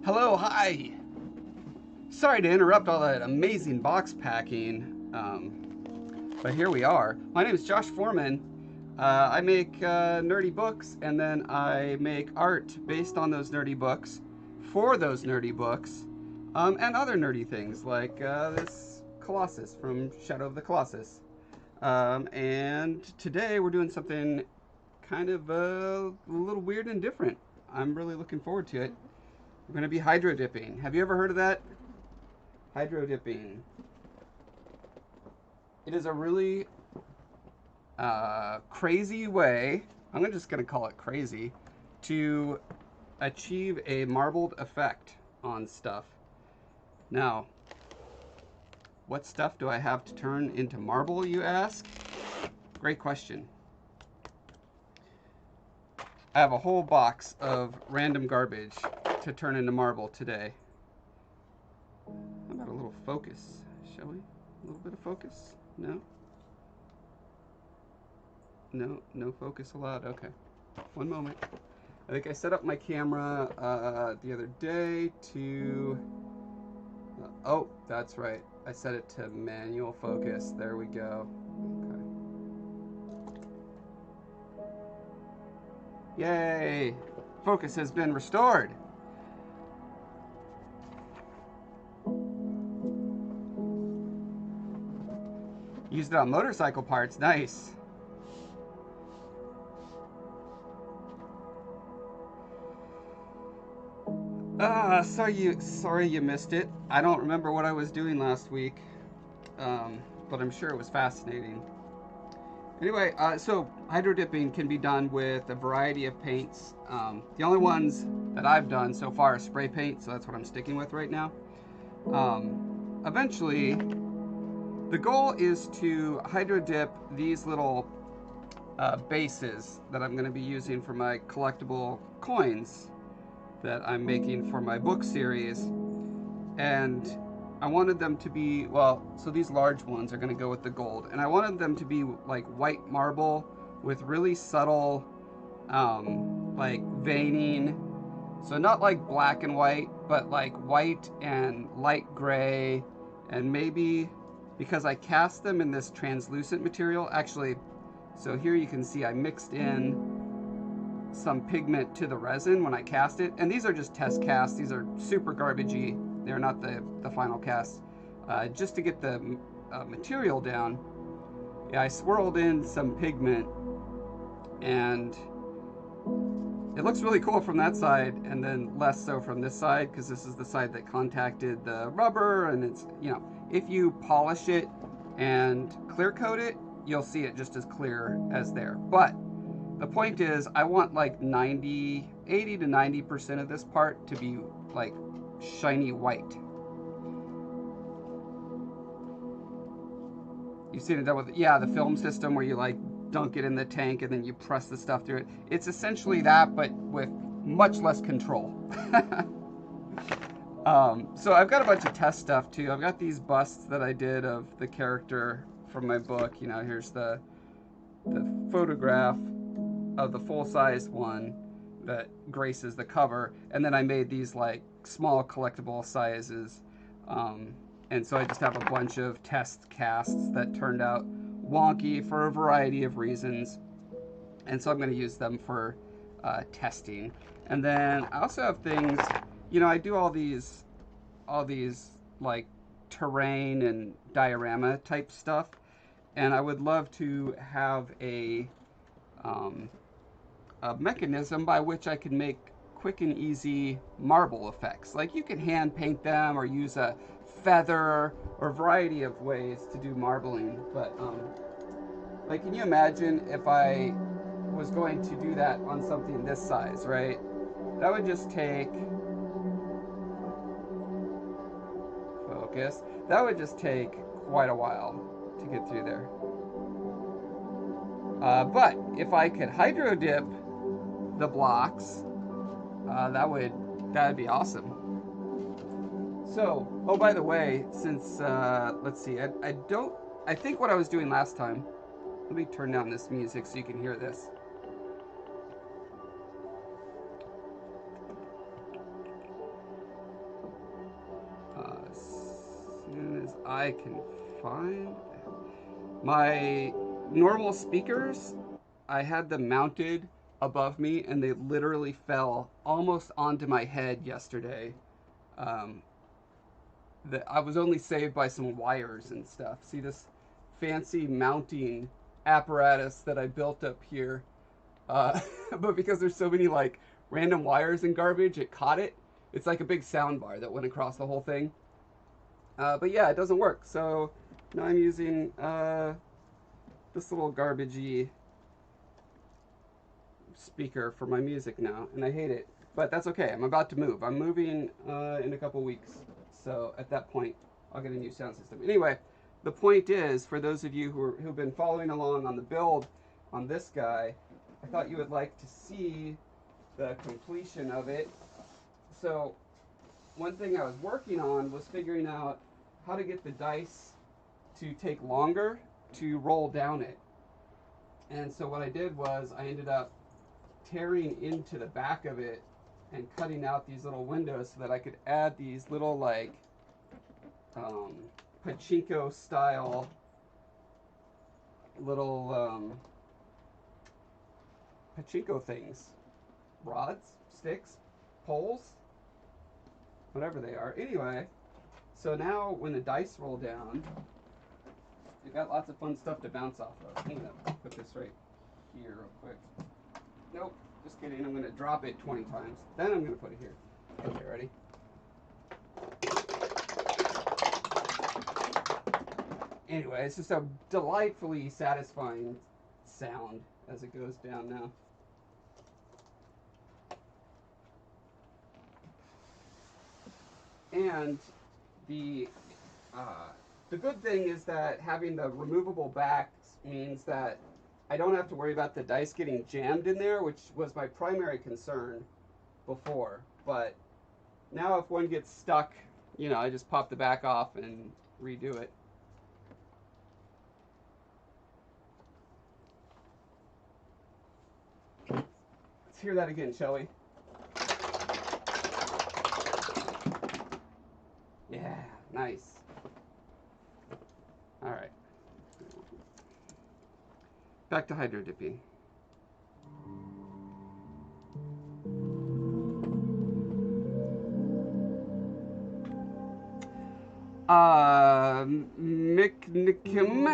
Hello, hi. Sorry to interrupt all that amazing box packing, but here we are. My name is Josh Foreman. I make nerdy books, and then I make art based on those nerdy books, for those nerdy books, and other nerdy things like this Colossus from Shadow of the Colossus. And today we're doing something kind of a little weird and different. I'm really looking forward to it. We're going to be hydro dipping. Have you ever heard of that? Hydro dipping. It is a really crazy way, I'm just going to call it crazy, to achieve a marbled effect on stuff. Now, what stuff do I have to turn into marble, you ask? Great question. I have a whole box of random garbage to turn into marble today. How about a little focus, shall we? A little bit of focus? No? No focus allowed. Okay. One moment. I think I set up my camera the other day to... oh, that's right. I set it to manual focus. There we go. Okay. Yay! Focus has been restored. Used it on motorcycle parts. Nice. Sorry you missed it. I don't remember what I was doing last week, but I'm sure it was fascinating. Anyway, so hydro dipping can be done with a variety of paints. The only ones that I've done so far are spray paint, so that's what I'm sticking with right now. Eventually, the goal is to hydro dip these little bases that I'm going to be using for my collectible coins that I'm making for my book series. And I wanted them to be, well, so these large ones are going to go with the gold. And I wanted them to be like white marble with really subtle, like veining. So not like black and white, but like white and light gray. And maybe, because I cast them in this translucent material, actually, so here you can see I mixed in some pigment to the resin when I cast it. And these are just test casts. These are super garbagey. They're not the final cast. Just to get the material down, yeah, I swirled in some pigment, and it looks really cool from that side, and then less so from this side, because this is the side that contacted the rubber, and it's, you know, if you polish it and clear coat it, you'll see it just as clear as there. But the point is, I want like 80 to 90% of this part to be like shiny white. You've seen it done with, yeah, the film system where you like dunk it in the tank and then you press the stuff through it. It's essentially that, but with much less control. So I've got a bunch of test stuff too. I've got these busts that I did of the character from my book. You know, here's the photograph of the full-size one that graces the cover, and then I made these like small collectible sizes, and so I just have a bunch of test casts that turned out wonky for a variety of reasons, and so I'm going to use them for testing. And then I also have things, you know, I do all these like terrain and diorama type stuff, and I would love to have a mechanism by which I can make quick and easy marble effects. Like you can hand paint them or use a feather or a variety of ways to do marbling. But like, can you imagine if I was going to do that on something this size, right? That would just take focus. That would just take quite a while to get through there. But if I could hydro dip the blocks, that'd be awesome. So, oh, by the way, since let's see, I think what I was doing last time. Let me turn down this music so you can hear this. I can find. My normal speakers, I had them mounted above me and they literally fell almost onto my head yesterday. Um, I was only saved by some wires and stuff. See this fancy mounting apparatus that I built up here. But because there's so many like random wires and garbage, it caught it. It's like a big sound bar that went across the whole thing. But yeah, it doesn't work. So now I'm using this little garbagey speaker for my music now, and I hate it. But that's okay. I'm about to move. I'm moving in a couple weeks. So at that point, I'll get a new sound system. Anyway, the point is, for those of you who've been following along on the build on this guy, I thought you would like to see the completion of it. So one thing I was working on was figuring out how to get the dice to take longer to roll down it. And so what I did was I ended up tearing into the back of it and cutting out these little windows so that I could add these little like pachinko style little pachinko things, rods, sticks, poles, whatever they are. Anyway, so now when the dice roll down, you've got lots of fun stuff to bounce off of. I'm gonna put this right here real quick. Nope, just kidding. I'm gonna drop it 20 times. Then I'm gonna put it here. Okay, ready? Anyway, it's just a delightfully satisfying sound as it goes down now. And the good thing is that having the removable backs means that I don't have to worry about the dice getting jammed in there, which was my primary concern before. But now if one gets stuck, you know, I just pop the back off and redo it. Let's hear that again, shall we? Yeah, nice. All right. Back to hydro dipping. Micknikim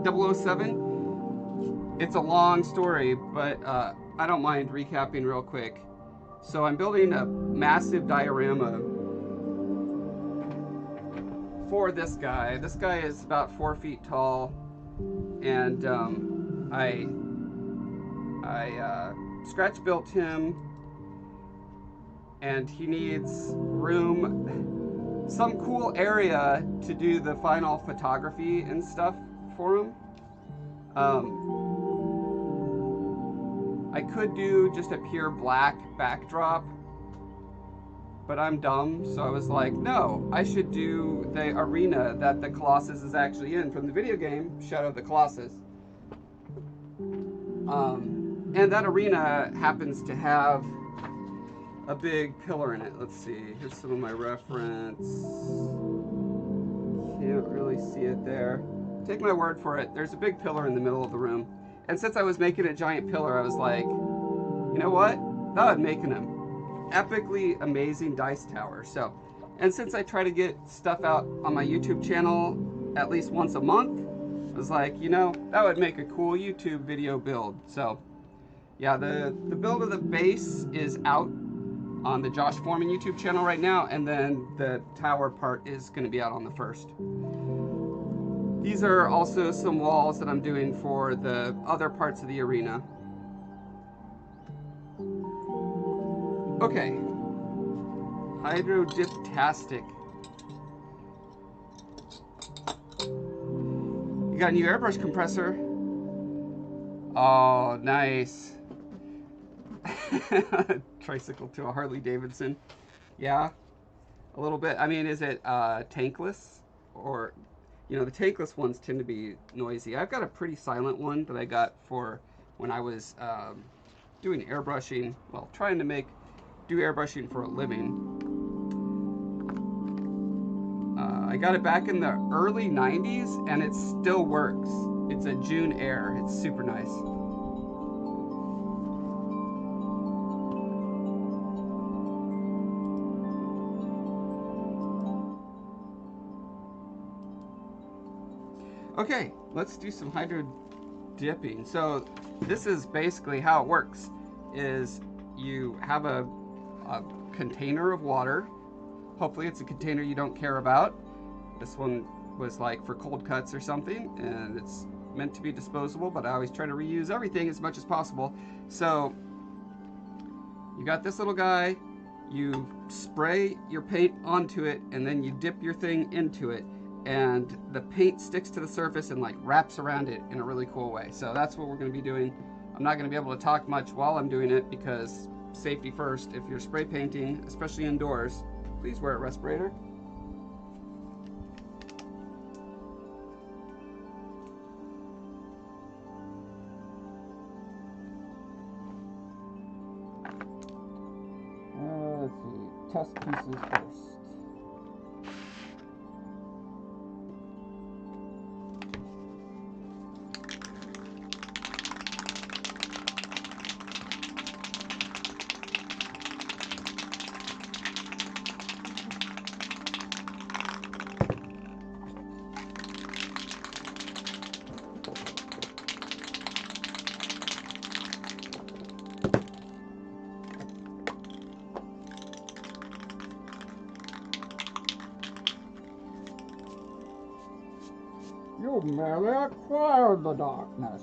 007. It's a long story, but I don't mind recapping real quick. So I'm building a massive diorama for this guy. This guy is about 4 feet tall, and I scratch built him, and he needs room, some cool area to do the final photography and stuff for him. I could do just a pure black backdrop, but I'm dumb, so I was like, no, I should do the arena that the Colossus is actually in from the video game Shadow of the Colossus. And that arena happens to have a big pillar in it. Let's see, here's some of my reference. Can't really see it there. Take my word for it, there's a big pillar in the middle of the room. And since I was making a giant pillar, I was like, you know what? That would make an epically amazing dice tower. So, and since I try to get stuff out on my YouTube channel at least once a month, I was like, you know, that would make a cool YouTube video build. So, yeah, the build of the base is out on the Josh Foreman YouTube channel right now, and then the tower part is going to be out on the 1st. These are also some walls that I'm doing for the other parts of the arena. Okay, hydro dip-tastic. You got a new airbrush compressor. Oh, nice. Tricycle to a Harley Davidson. Yeah, a little bit. I mean, is it tankless? Or, you know, the tankless ones tend to be noisy. I've got a pretty silent one that I got for when I was doing airbrushing. Well, trying to do airbrushing for a living. I got it back in the early 90s and it still works. It's a June Air. It's super nice. Okay, let's do some hydro dipping. So this is basically how it works. Is you have a container of water. Hopefully it's a container you don't care about. This one was like for cold cuts or something, and it's meant to be disposable, but I always try to reuse everything as much as possible. So you got this little guy, you spray your paint onto it, and then you dip your thing into it, and the paint sticks to the surface and like wraps around it in a really cool way. So that's what we're going to be doing. I'm not going to be able to talk much while I'm doing it because safety first. If you're spray painting, especially indoors, please wear a respirator. Let's see, test pieces first. You merely acquired the darkness.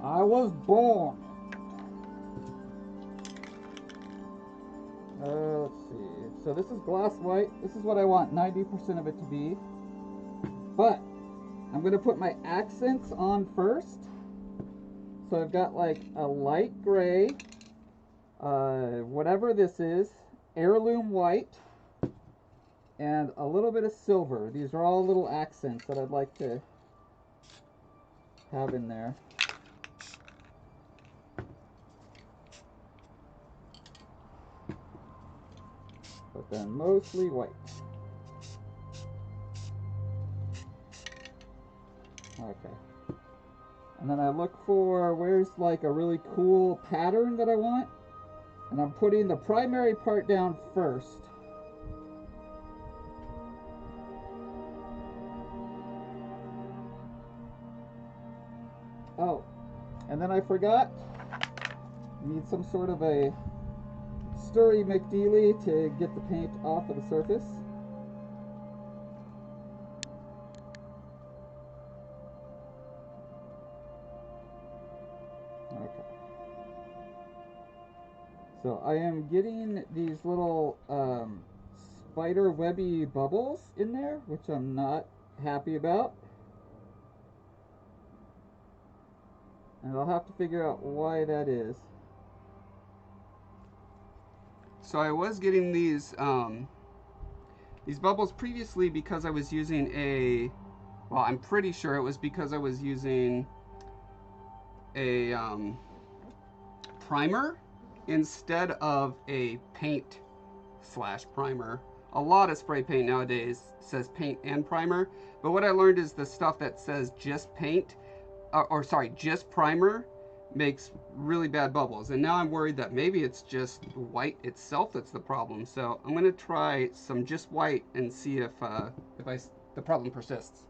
I was born. Let's see. So this is glass white. This is what I want 90% of it to be. But I'm going to put my accents on first. So I've got like a light gray, whatever this is, heirloom white, and a little bit of silver. These are all little accents that I'd like to have in there. But then mostly white. Okay. And then I look for where's like a really cool pattern that I want. And I'm putting the primary part down first. Oh, and then I forgot, need some sort of a stirry McDeely to get the paint off of the surface. Okay. So I am getting these little spider webby bubbles in there, which I'm not happy about. And I'll have to figure out why that is. So I was getting these bubbles previously because I was using a, well, I'm pretty sure it was because I was using a primer instead of a paint slash primer. A lot of spray paint nowadays says paint and primer, but what I learned is the stuff that says just paint, just primer makes really bad bubbles. And now I'm worried that maybe it's just white itself that's the problem. So I'm gonna try some just white and see if the problem persists.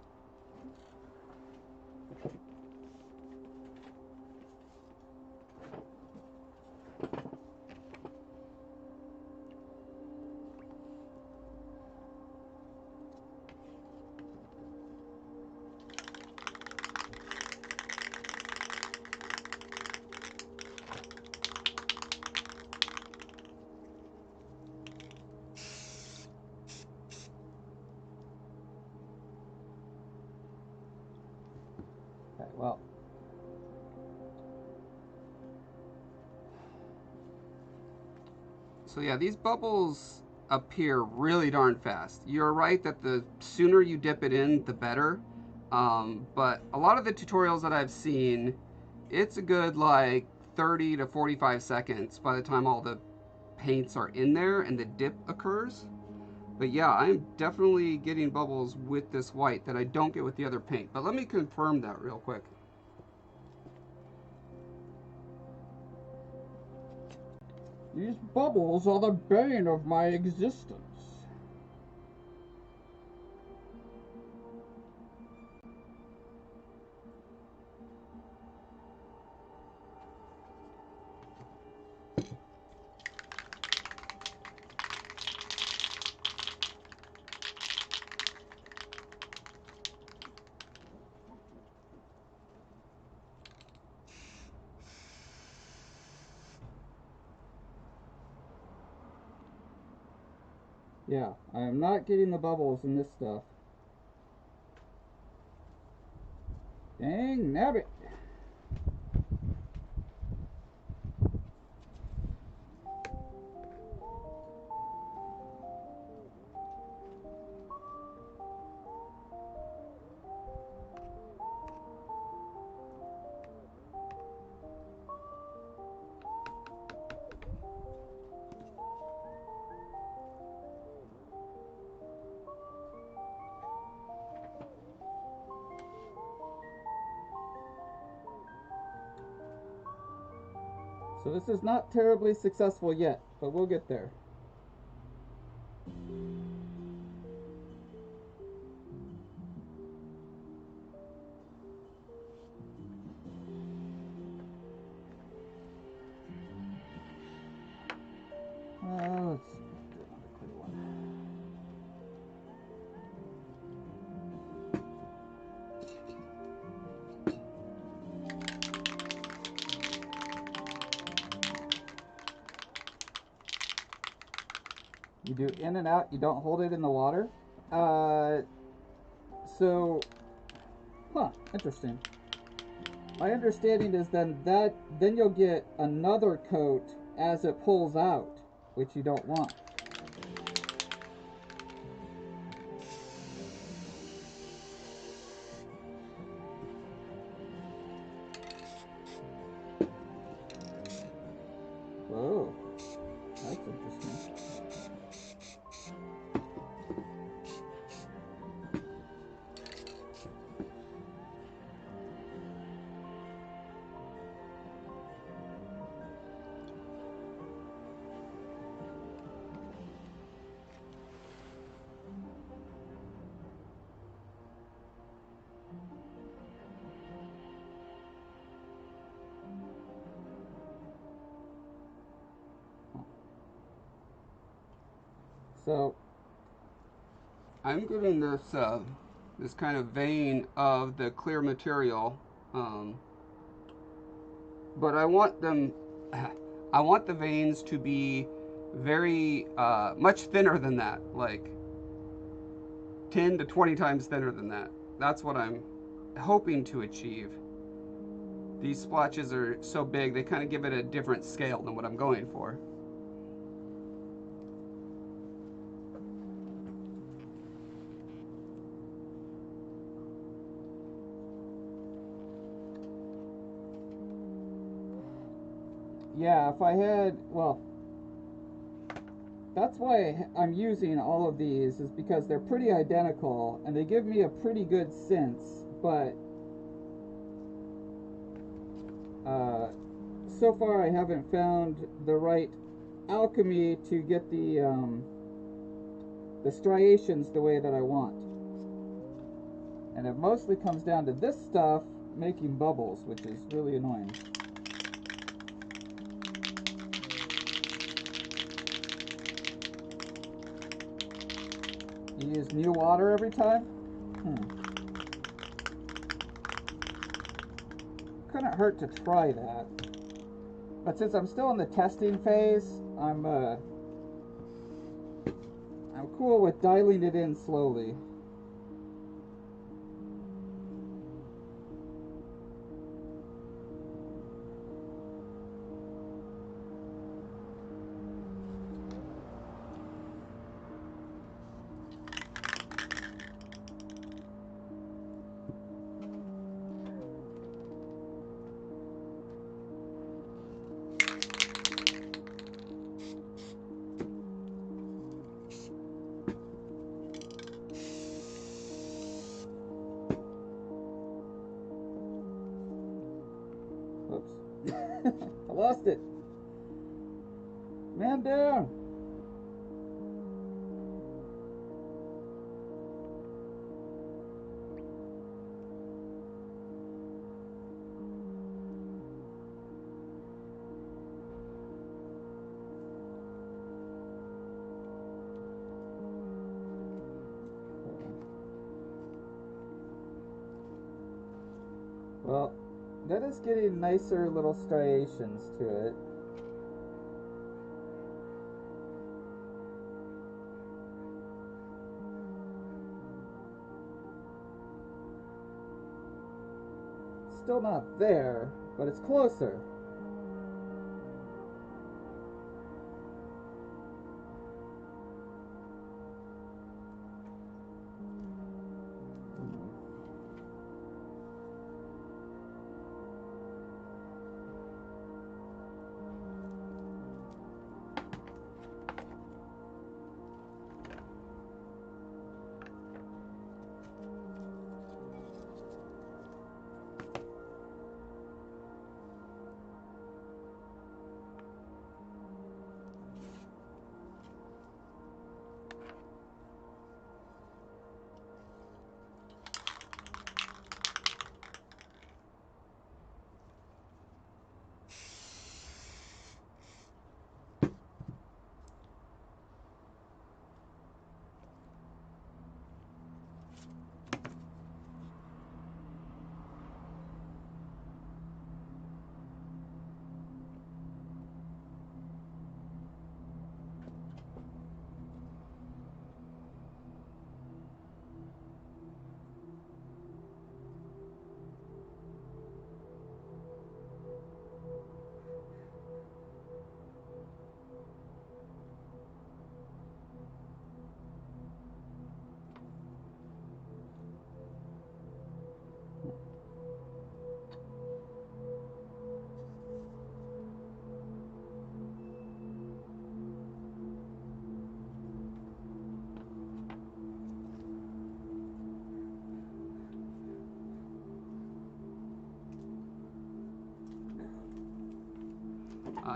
Okay, well, so yeah, these bubbles appear really darn fast. You're right that the sooner you dip it in, the better. But a lot of the tutorials that I've seen, it's a good like 30 to 45 seconds by the time all the paints are in there and the dip occurs. But yeah, I'm definitely getting bubbles with this white that I don't get with the other paint. But let me confirm that real quick. These bubbles are the bane of my existence. Yeah, I am not getting the bubbles in this stuff. Dang nabbit. So this is not terribly successful yet, but we'll get there. Let's do another clear one. You do in and out, you don't hold it in the water. Interesting. My understanding is then you'll get another coat as it pulls out, which you don't want. Whoa, that's interesting. So I'm getting this this kind of vein of the clear material, but I want them. I want the veins to be very much thinner than that, like 10 to 20 times thinner than that. That's what I'm hoping to achieve. These splotches are so big, they kind of give it a different scale than what I'm going for. Yeah, if I had, well, that's why I'm using all of these, is because they're pretty identical and they give me a pretty good sense, but so far I haven't found the right alchemy to get the striations the way that I want. And it mostly comes down to this stuff making bubbles, which is really annoying. You use new water every time? Couldn't hurt to try that. But since I'm still in the testing phase, I'm cool with dialing it in slowly. I lost it. Man down. Well, that is getting nicer little striations to it. Still not there, but it's closer.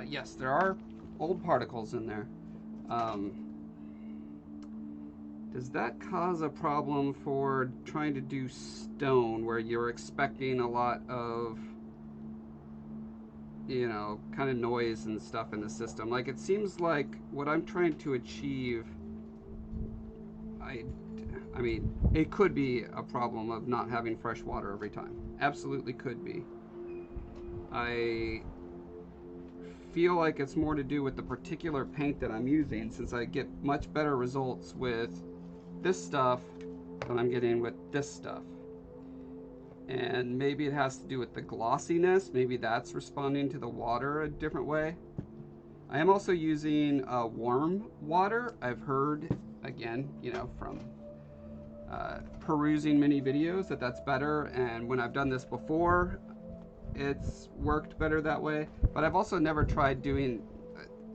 Yes, there are old particles in there. Does that cause a problem for trying to do stone where you're expecting a lot of, you know, kind of noise and stuff in the system? Like, it seems like what I'm trying to achieve, I mean, it could be a problem of not having fresh water every time. Absolutely could be. I feel like it's more to do with the particular paint that I'm using, since I get much better results with this stuff than I'm getting with this stuff. And maybe it has to do with the glossiness. Maybe that's responding to the water a different way. I am also using warm water. I've heard, again, you know, from perusing many videos, that that's better. And when I've done this before, it's worked better that way. But I've also never tried doing,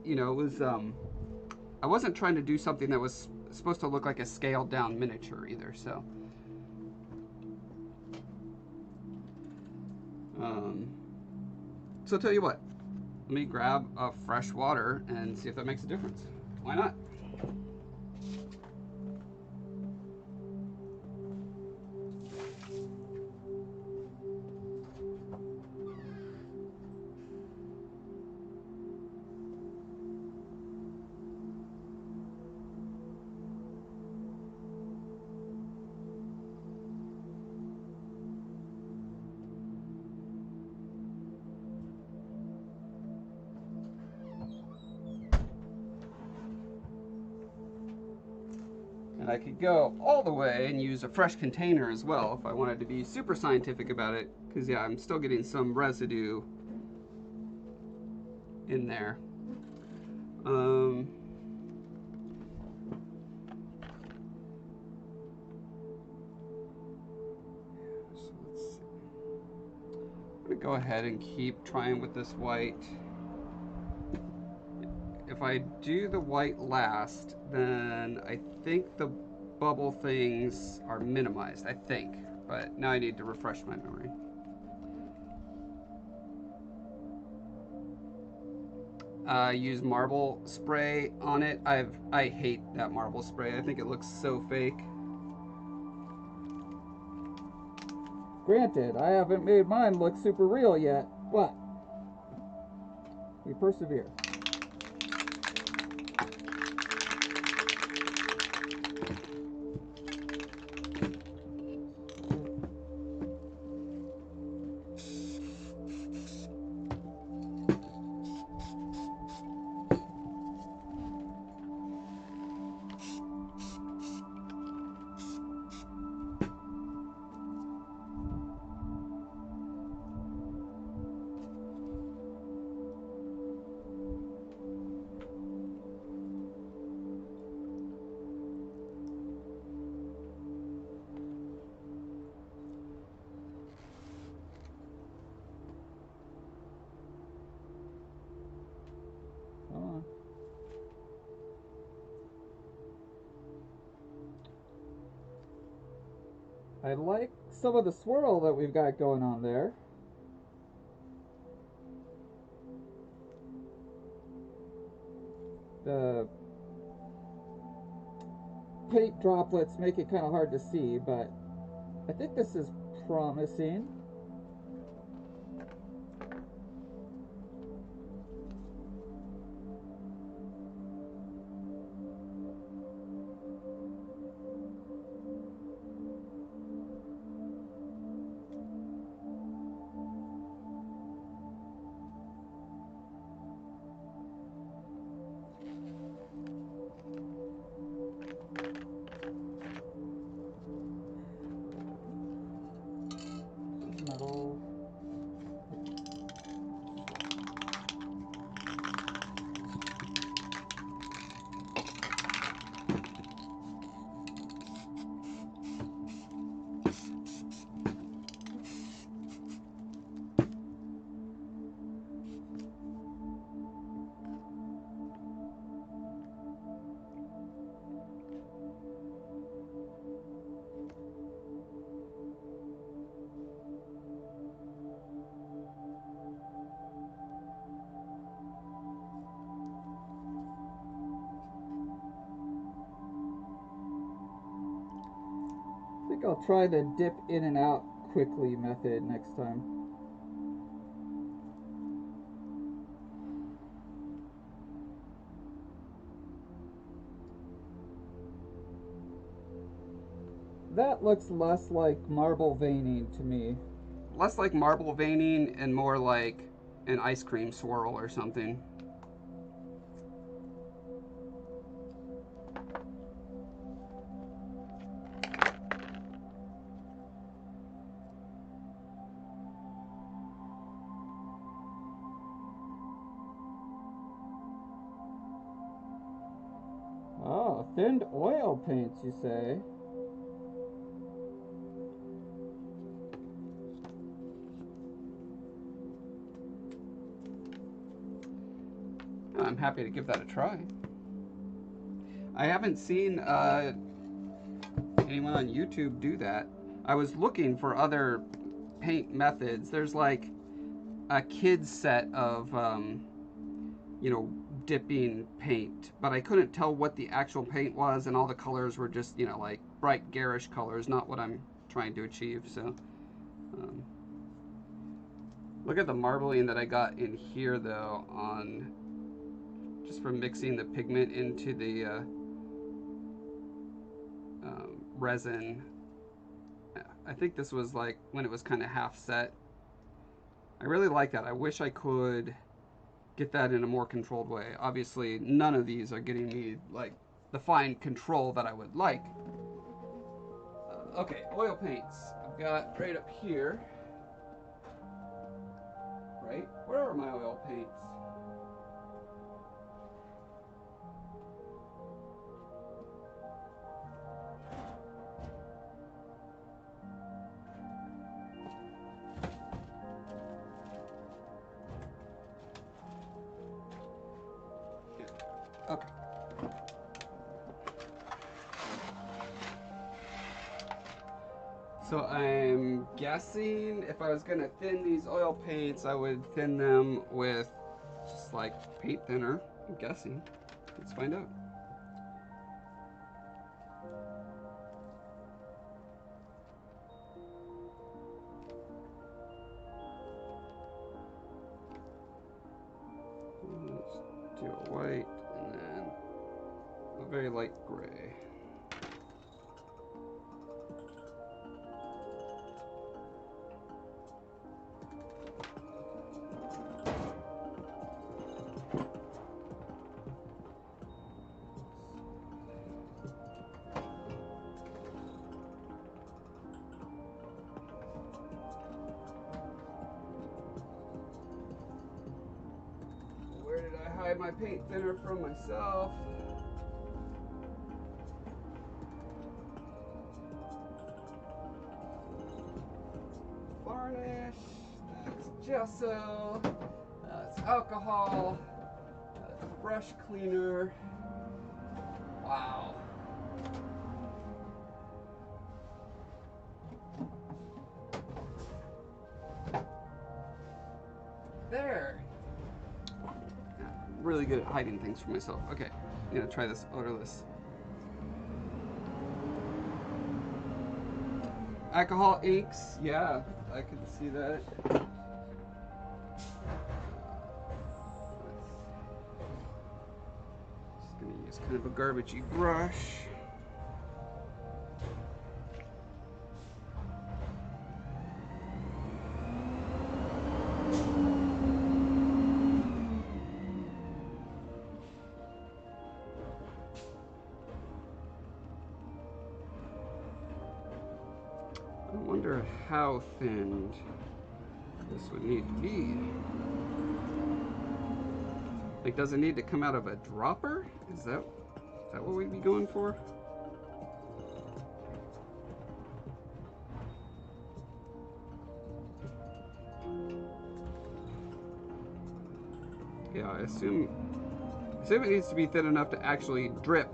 you know, it was, I wasn't trying to do something that was supposed to look like a scaled down miniature either, so. So I'll tell you what, let me grab a fresh water and see if that makes a difference. Why not? And I could go all the way and use a fresh container as well if I wanted to be super scientific about it, because yeah, I'm still getting some residue in there. So let's see. I'm gonna go ahead and keep trying with this white. If I do the white last, then I think the bubble things are minimized, I think. But now I need to refresh my memory. use marble spray on it. I hate that marble spray. I think it looks so fake. Granted, I haven't made mine look super real yet, but we persevere. I like some of the swirl that we've got going on there. The paint droplets make it kind of hard to see, but I think this is promising. Metal. I think I'll try the dip in and out quickly method next time. That looks less like marble veining to me. Less like marble veining and more like an ice cream swirl or something. Oh, thinned oil paints, you say? I'm happy to give that a try. I haven't seen anyone on YouTube do that. I was looking for other paint methods. There's like a kid's set of, dipping paint, but I couldn't tell what the actual paint was, and all the colors were just, like bright garish colors, not what I'm trying to achieve. So, look at the marbling that I got in here, though, on just from mixing the pigment into the resin. I think this was like when it was kind of half set. I really like that. I wish I could get that in a more controlled way. Obviously, none of these are getting me like the fine control that I would like. Okay, oil paints. I've got right up here. Right? Where are my oil paints? Okay. So I'm guessing if I was gonna thin these oil paints, I would thin them with just looks like paint thinner, I'm guessing. Let's find out. Let's do a white and then a very light gray. Where did I hide my paint thinner from myself? Varnish, that's gesso, that's alcohol, that's brush cleaner. Wow. There. I'm really good at hiding things from myself. Okay, I'm gonna try this odorless. Alcohol inks, yeah, I can see that. Just gonna use kind of a garbagey brush. I wonder how thinned this would need to be. Like, does it need to come out of a dropper? Is that what we'd be going for? Yeah, I assume it needs to be thin enough to actually drip.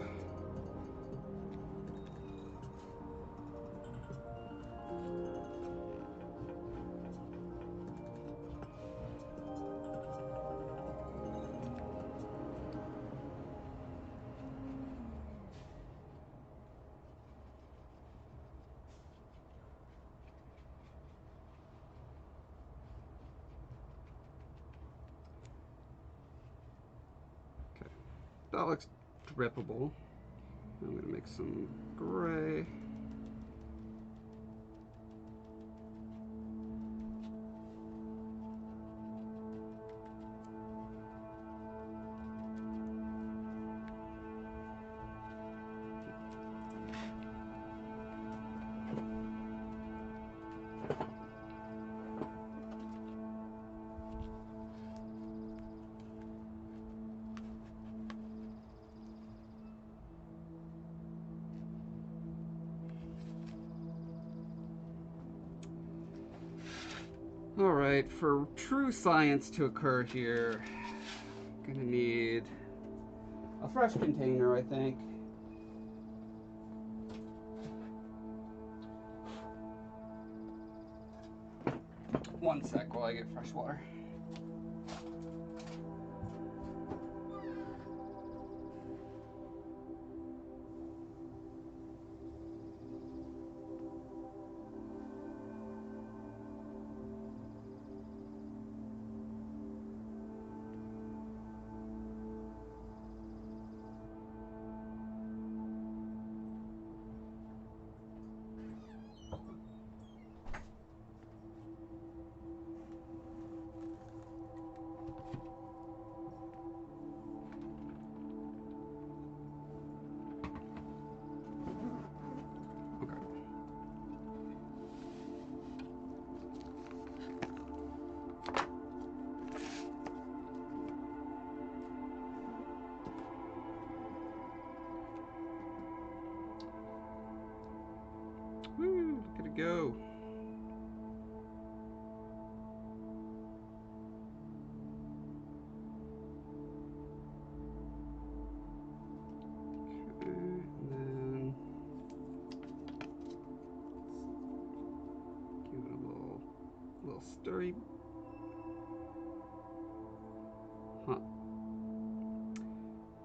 That looks drippable. I'm gonna make some gray. All right, for true science to occur here, I'm gonna need a fresh container, I think. One sec while I get fresh water. Woo, look at it go. Okay, and then give it a little stirry. Huh.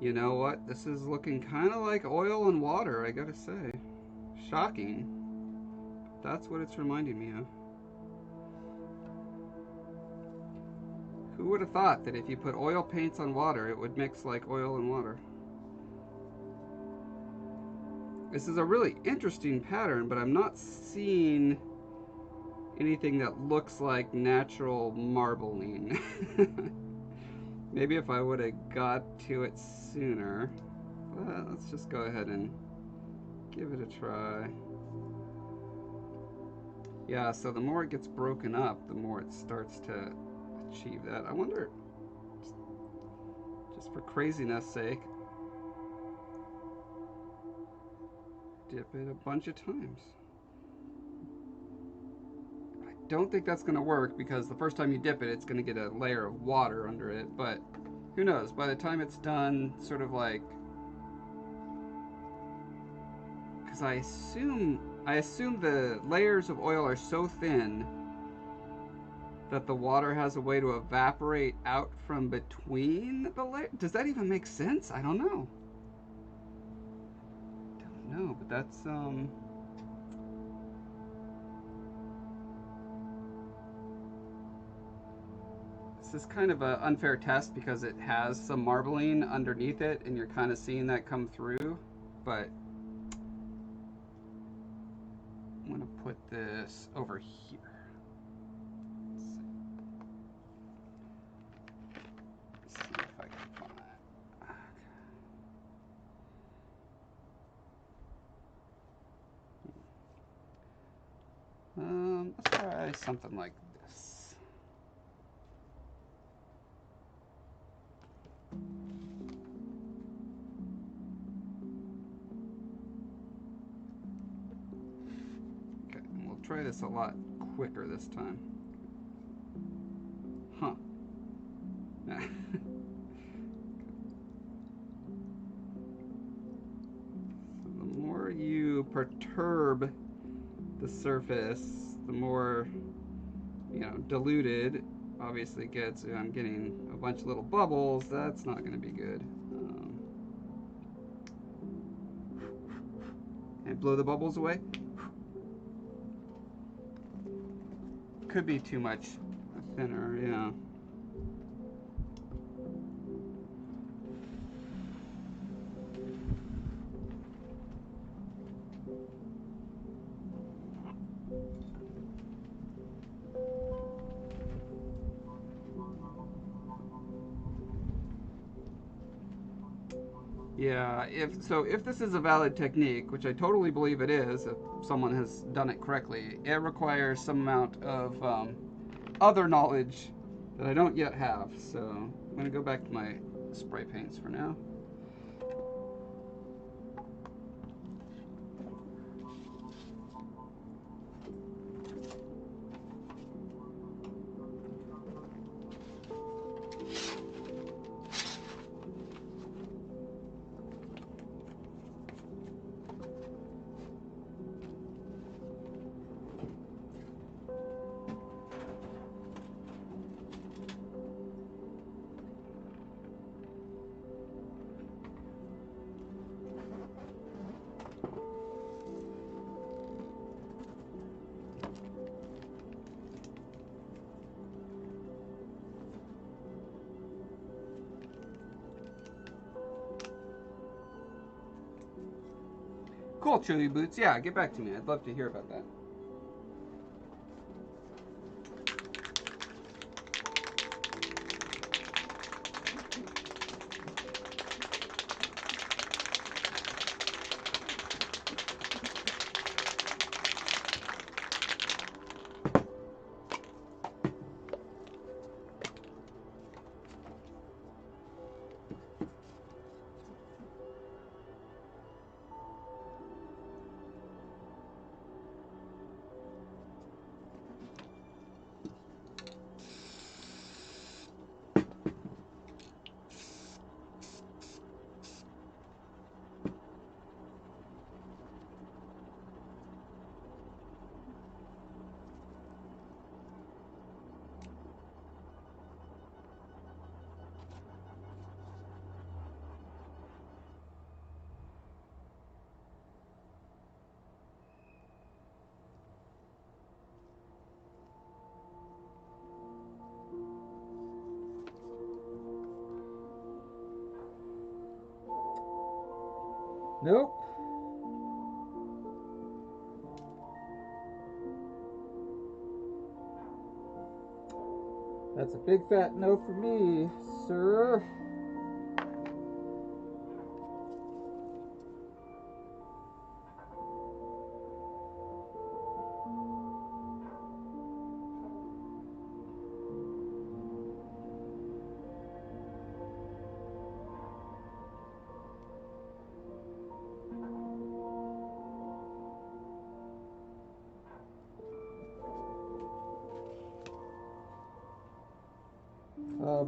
You know what? This is looking kind of like oil and water, I gotta say. Shocking. That's what it's reminding me of. Who would have thought that if you put oil paints on water, it would mix like oil and water? This is a really interesting pattern, but I'm not seeing anything that looks like natural marbling. Maybe if I would have got to it sooner. But let's just go ahead and give it a try. Yeah, so the more it gets broken up, the more it starts to achieve that. I wonder, just for craziness sake, dip it a bunch of times. I don't think that's going to work because the first time you dip it, it's going to get a layer of water under it, but who knows? By the time it's done, sort of like, because I assume the layers of oil are so thin that the water has a way to evaporate out from between the layers. Does that even make sense? I don't know. Don't know, but that's this is kind of an unfair test because it has some marbling underneath it and you're kind of seeing that come through, but I'm going to put this over here. Let's see if I can find it. Let's try something like this. Okay, and we'll try this a lot quicker this time. Huh. So the more you perturb the surface, the more, diluted obviously gets. I'm getting a bunch of little bubbles. That's not going to be good. And blow the bubbles away. Could be too much thinner, yeah. Yeah, if this is a valid technique, which I totally believe it is, if someone has done it correctly, it requires some amount of other knowledge that I don't yet have. So I'm going to go back to my spray paints for now. Cool, Chewy Boots. Yeah, get back to me. I'd love to hear about that. Nope. That's a big fat no for me, sir.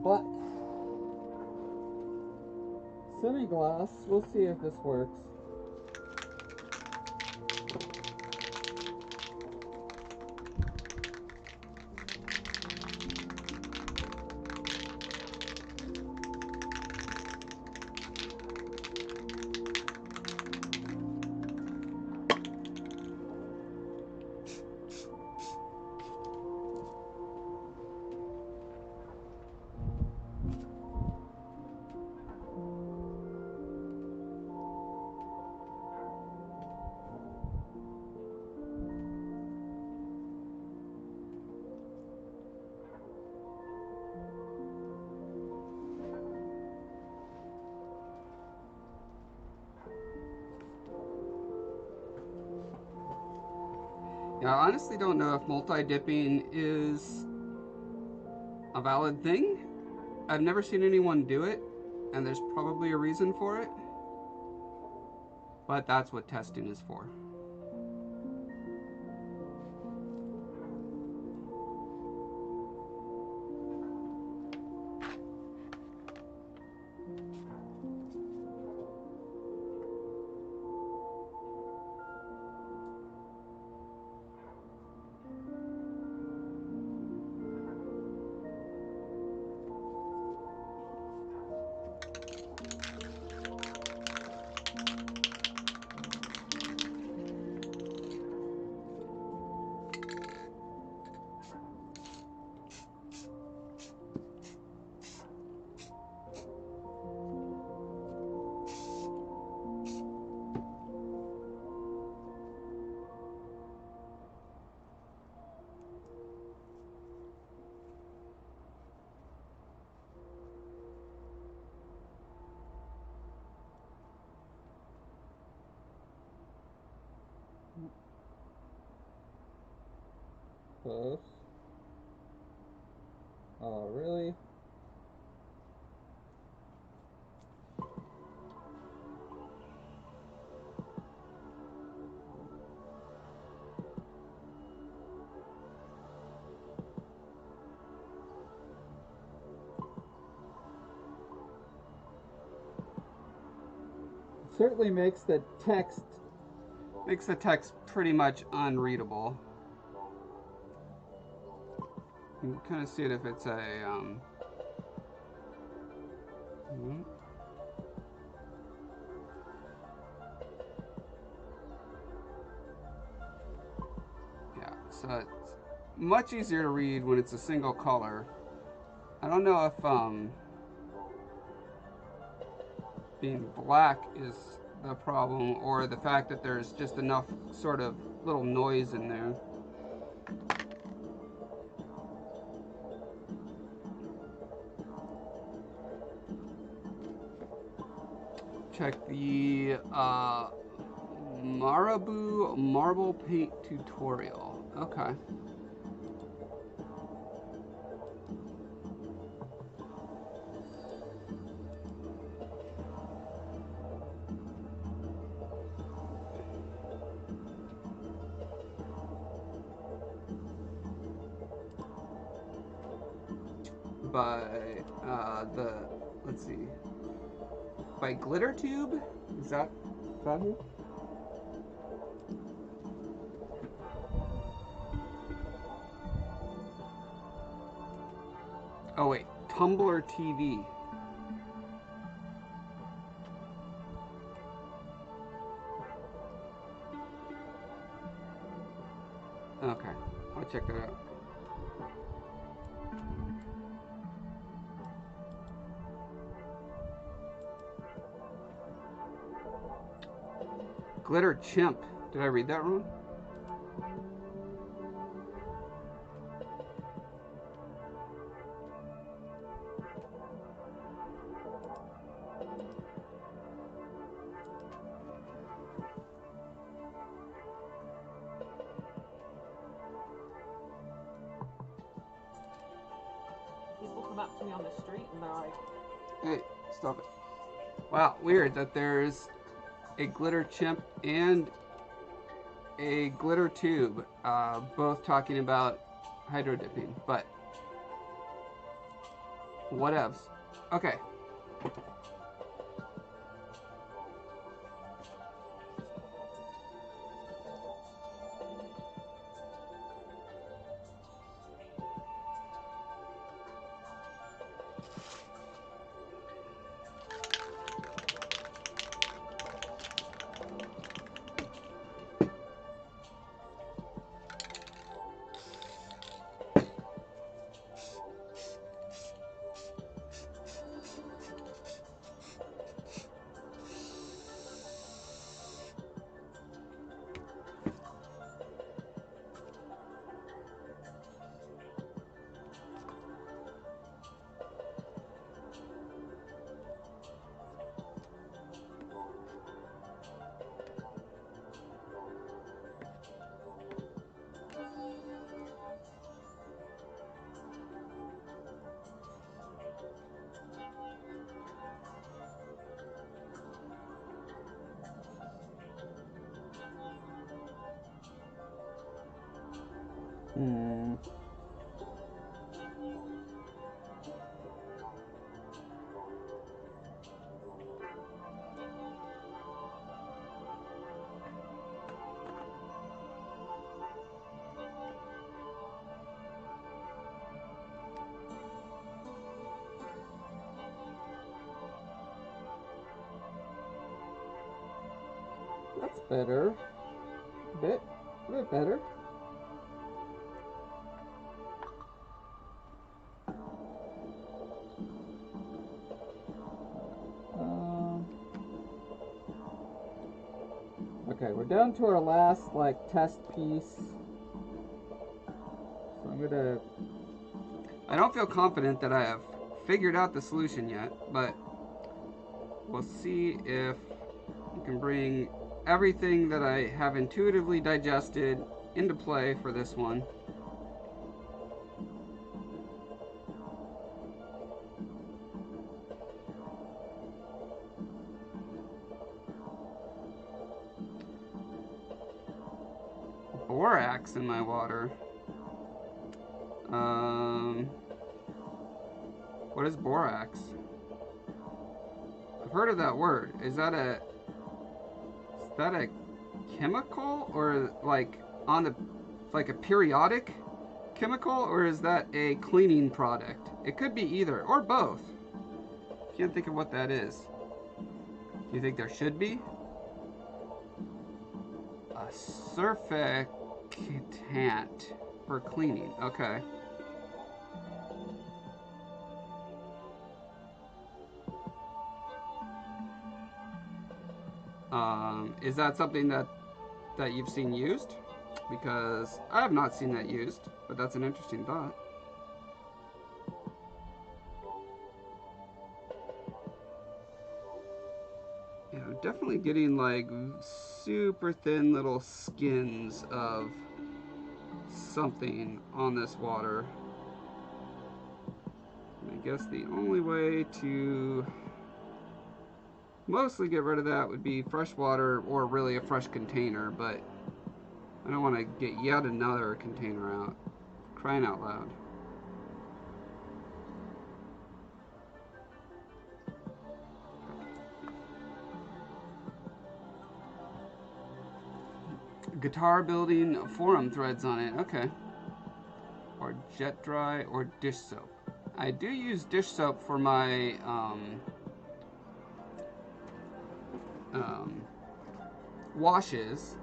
Black. Semi-gloss. We'll see if this works. Yeah, I honestly don't know if multi-dipping is a valid thing. I've never seen anyone do it, and there's probably a reason for it. But that's what testing is for. Close. Oh, really? It certainly makes the text pretty much unreadable. You can kind of see it if it's a yeah, so it's much easier to read when it's a single color. I don't know if being black is the problem, or the fact that there's just enough sort of little noise in there. Check the Marabou marble paint tutorial. Okay. By let's see, by Glitter Tube. Is that who? Oh wait, Tumblr TV. Okay, I'll check that out. Glitter chimp. Did I read that wrong? People come up to me on the street and they're like, Hey, stop it. Wow, weird that there's a glitter chimp and a glitter tube, both talking about hydro dipping, but whatevs. Okay. That's better. A bit better. Okay, we're down to our last test piece. So I'm gonna. I don't feel confident that I have figured out the solution yet, but we'll see if we can bring everything that I have intuitively digested into play for this one. Borax in my water. What is borax? I've heard of that word. Is that a chemical, or like a periodic chemical, or is that a cleaning product? It could be either or both. Can't think of what that is. Do you think there should be? A surfactant for cleaning. Okay. Is that something that you've seen used? Because I have not seen that used, but that's an interesting thought. Yeah, I'm definitely getting like super thin little skins of something on this water. And I guess the only way to mostly get rid of that would be fresh water, or really a fresh container, but I don't want to get yet another container out. Crying out loud. Guitar building forum threads on it. Okay. Or jet dry or dish soap. I do use dish soap for my washes.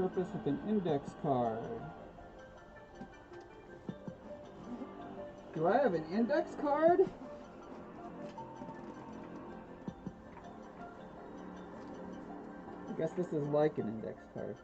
surface with an index card. Do I have an index card? I guess this is like an index card.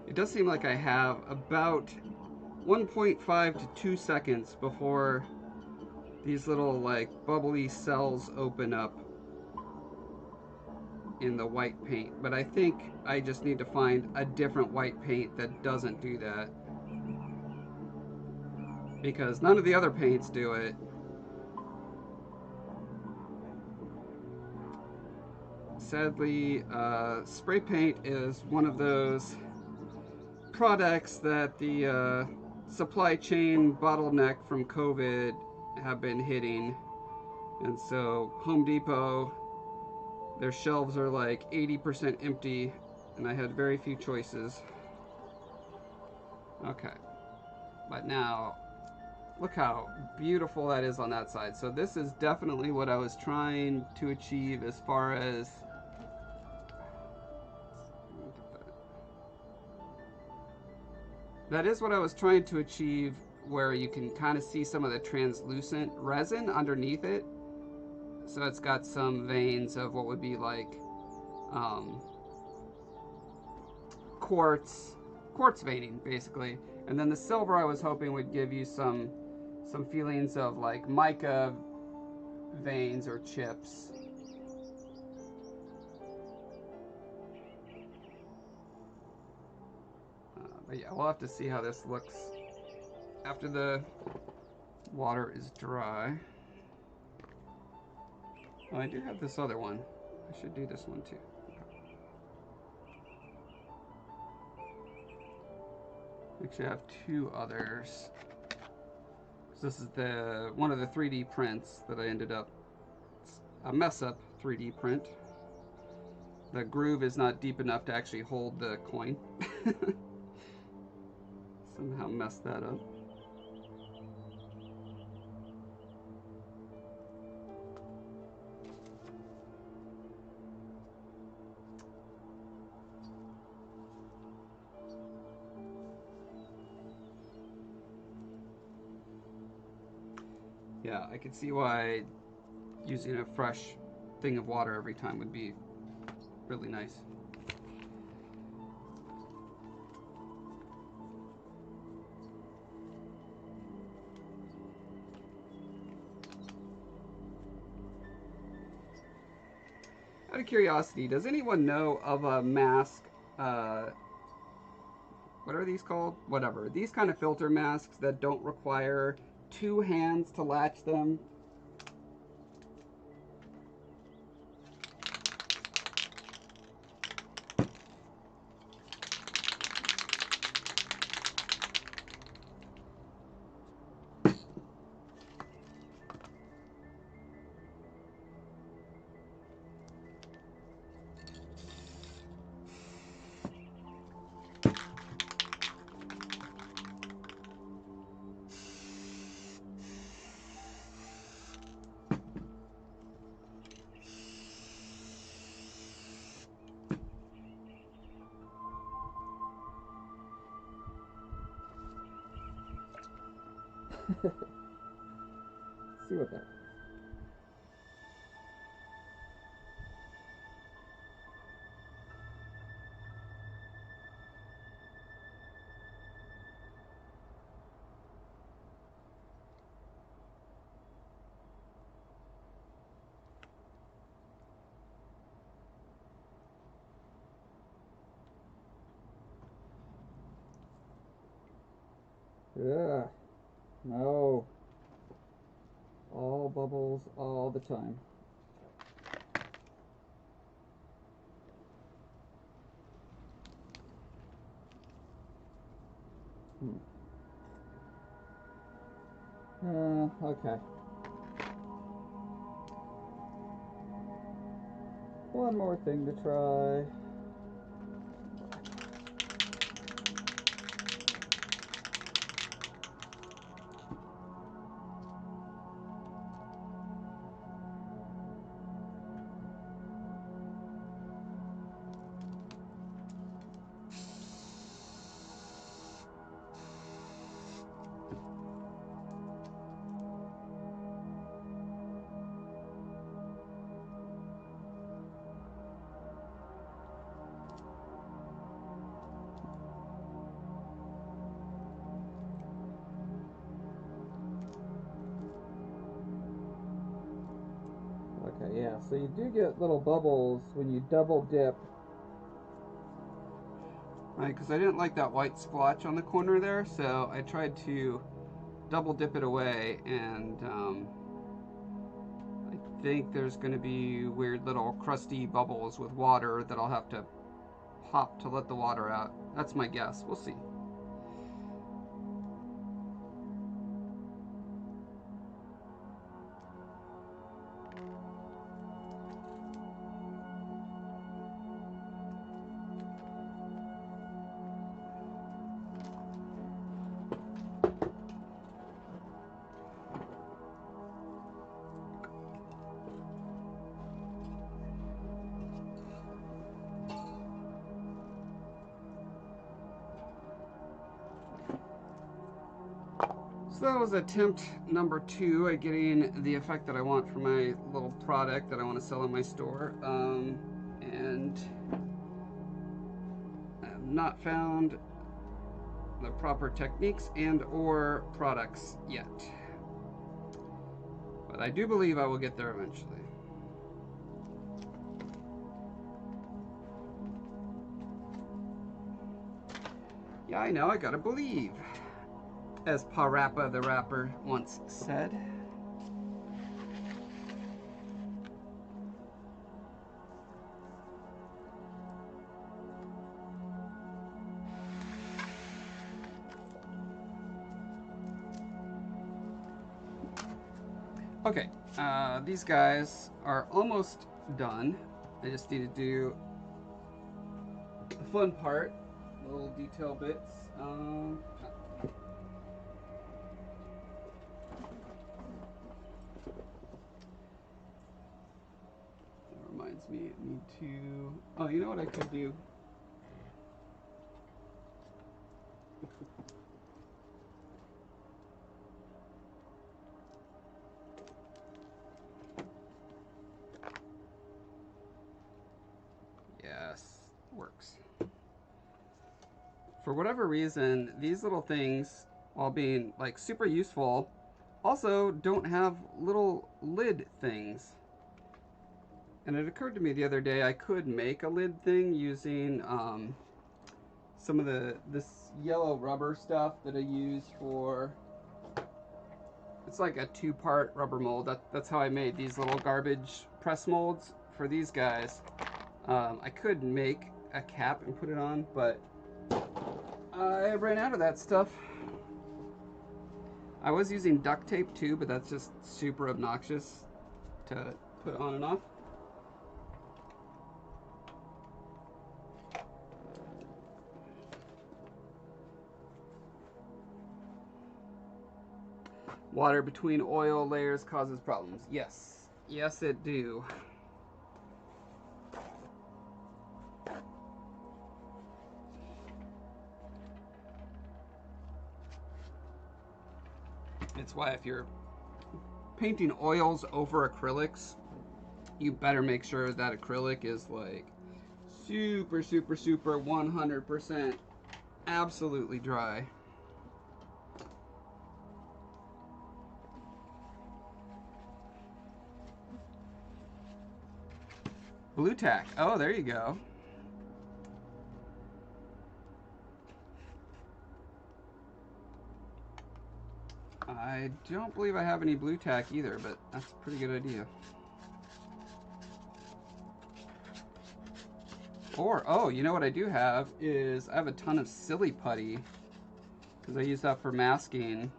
It does seem like I have about 1.5 to 2 seconds before these little like bubbly cells open up in the white paint, but I think I just need to find a different white paint that doesn't do that, because none of the other paints do it. Sadly, spray paint is one of those products that the supply chain bottleneck from COVID have been hitting, and so Home Depot, their shelves are like 80% empty, and I had very few choices. Okay, but now look how beautiful that is on that side. So this is definitely what I was trying to achieve as far as that is what I was trying to achieve, where you can kind of see some of the translucent resin underneath it. So it's got some veins of what would be like quartz veining, basically. And then the silver I was hoping would give you some feelings of like mica veins or chips. But yeah, we'll have to see how this looks after the water is dry. Oh, I do have this other one. I should do this one too. Actually, I have two others. So this is the one of the 3D prints that I ended up, it's a mess up 3D print. The groove is not deep enough to actually hold the coin. Somehow messed that up. Yeah, I could see why using a fresh thing of water every time would be really nice. Out of curiosity, does anyone know of a mask, what are these called? Whatever. These kind of filter masks that don't require two hands to latch them. See what that. Yeah. No. All bubbles all the time. Okay. One more thing to try. Okay, yeah, so you do get little bubbles when you double dip. Right, because I didn't like that white splotch on the corner there, so I tried to double dip it away, and I think there's going to be weird little crusty bubbles with water that I'll have to pop to let the water out. That's my guess. We'll see. So that was attempt number 2 at getting the effect that I want for my little product that I want to sell in my store. And I have not found the proper techniques and or products yet. But I do believe I will get there eventually. Yeah, I know, I gotta believe, as Parappa the Rapper once said. Okay, these guys are almost done. I just need to do the fun part, little detail bits. That reminds me, I need to. Oh, you know what I could do? Yes, works. For whatever reason, these little things, while being like super useful, also don't have little lid things. And it occurred to me the other day I could make a lid thing using some of this yellow rubber stuff that I use for. It's like a 2-part rubber mold. That's how I made these little garbage press molds for these guys. I could make a cap and put it on, but I ran out of that stuff. I was using duct tape too, but that's just super obnoxious to put on and off. Water between oil layers causes problems. Yes. Yes, it do. It's why if you're painting oils over acrylics, you better make sure that acrylic is like super, super, super 100% absolutely dry. Blue tack. Oh, there you go. I don't believe I have any blue tack either, but that's a pretty good idea. Or, oh, you know what I do have is I have a ton of silly putty because I use that for masking.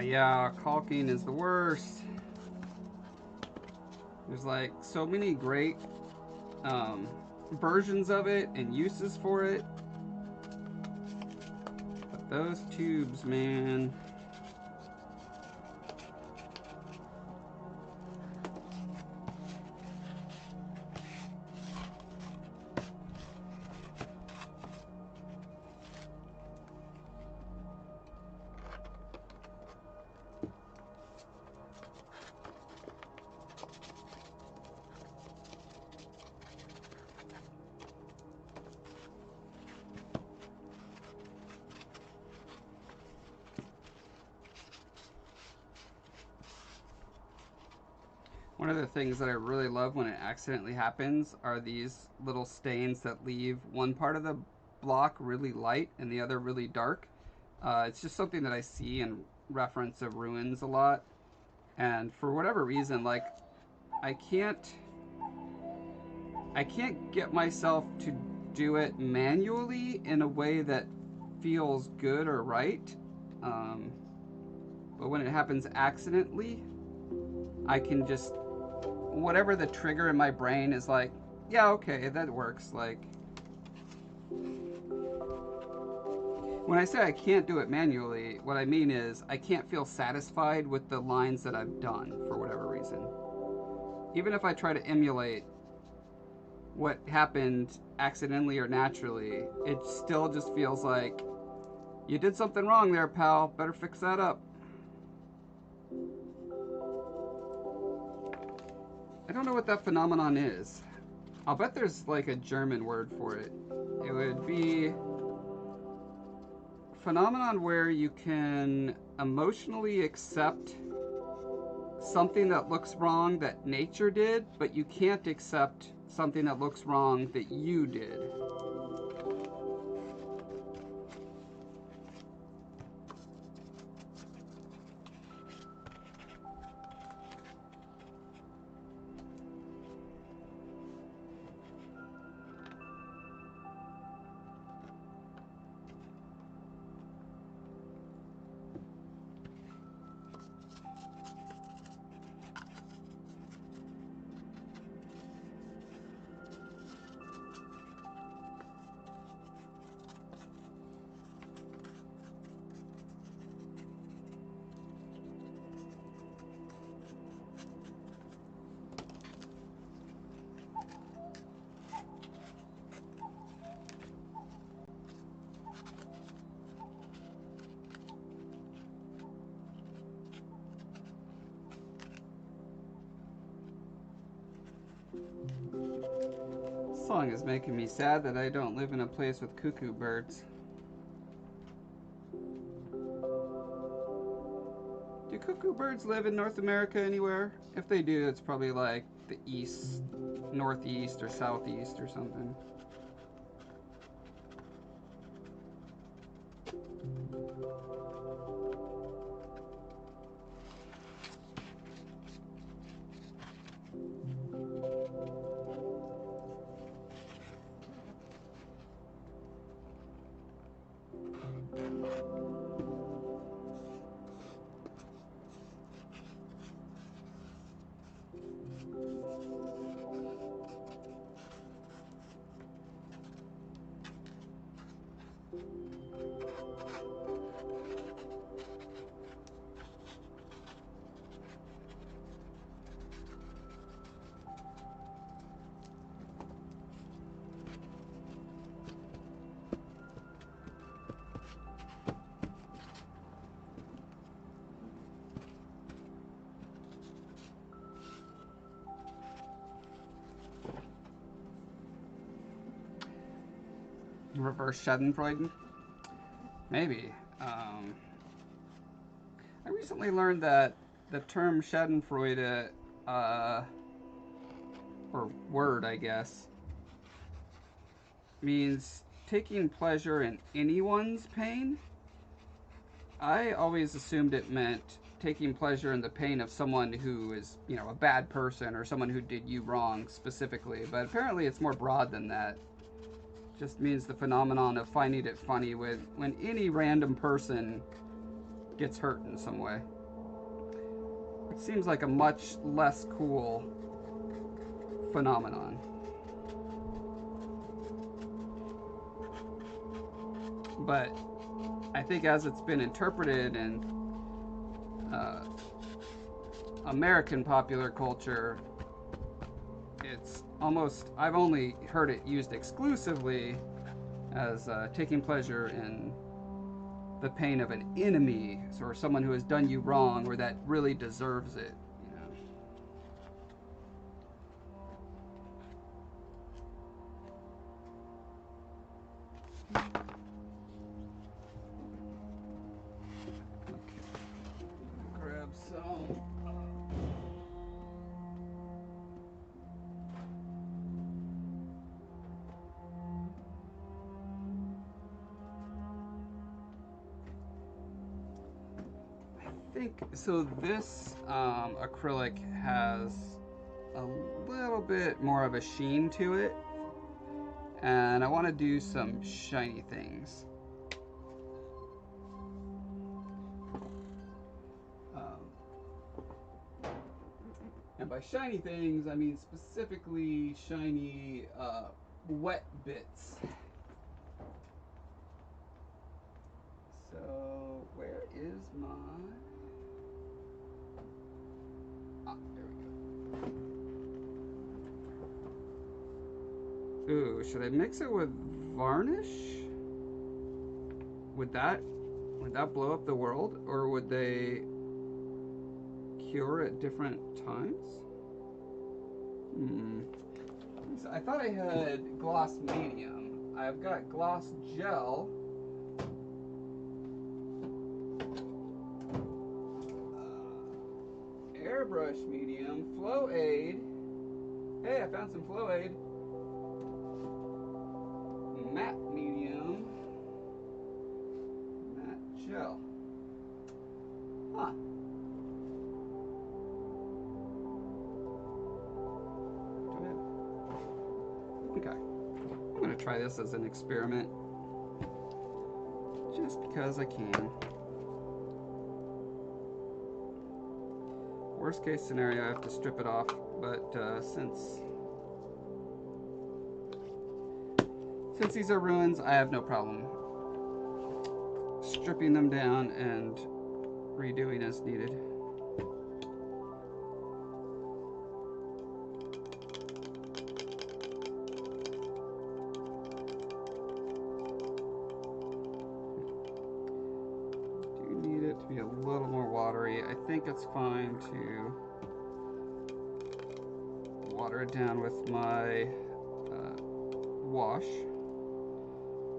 Yeah, caulking is the worst. There's like so many great versions of it and uses for it. But those tubes, man. One of the things that I really love when it accidentally happens are these little stains that leave one part of the block really light and the other really dark. It's just something that I see in reference of ruins a lot. And for whatever reason, like I can't get myself to do it manually in a way that feels good or right. But when it happens accidentally, I can just, whatever the trigger in my brain is like, yeah, okay, that works. Like, when I say I can't do it manually, what I mean is I can't feel satisfied with the lines that I've done for whatever reason. Even if I try to emulate what happened accidentally or naturally, it still just feels like you did something wrong there, pal. Better fix that up. I don't know what that phenomenon is. I'll bet there's like a German word for it. It would be a phenomenon where you can emotionally accept something that looks wrong that nature did, but you can't accept something that looks wrong that you did. This song is making me sad that I don't live in a place with cuckoo birds. Do cuckoo birds live in North America anywhere? If they do, it's probably like the east, northeast, or southeast or something. Reverse Schadenfreude? Maybe. I recently learned that the term Schadenfreude, or word, I guess, means taking pleasure in anyone's pain. I always assumed it meant taking pleasure in the pain of someone who is, you know, a bad person or someone who did you wrong specifically, but apparently it's more broad than that. Just means the phenomenon of finding it funny when any random person gets hurt in some way. It seems like a much less cool phenomenon. But I think as it's been interpreted in American popular culture, it's almost, I've only heard it used exclusively as taking pleasure in the pain of an enemy or someone who has done you wrong or that really deserves it. Grab some. I think so. This acrylic has a little bit more of a sheen to it, and I want to do some shiny things. And by shiny things, I mean specifically shiny wet bits. So, where is my... Ah, there we go. Ooh, should I mix it with varnish? Would that blow up the world, or would they cure at different times? I thought I had gloss medium. I've got gloss gel. Airbrush medium, Flow Aid. Hey, I found some Flow Aid. Matte medium, matte gel. Huh. Okay. I'm gonna try this as an experiment. Just because I can. Worst case scenario, I have to strip it off, but since these are ruins, I have no problem stripping them down and redoing as needed. Do need it to be a little more watery. I think it's fine to water it down with my wash.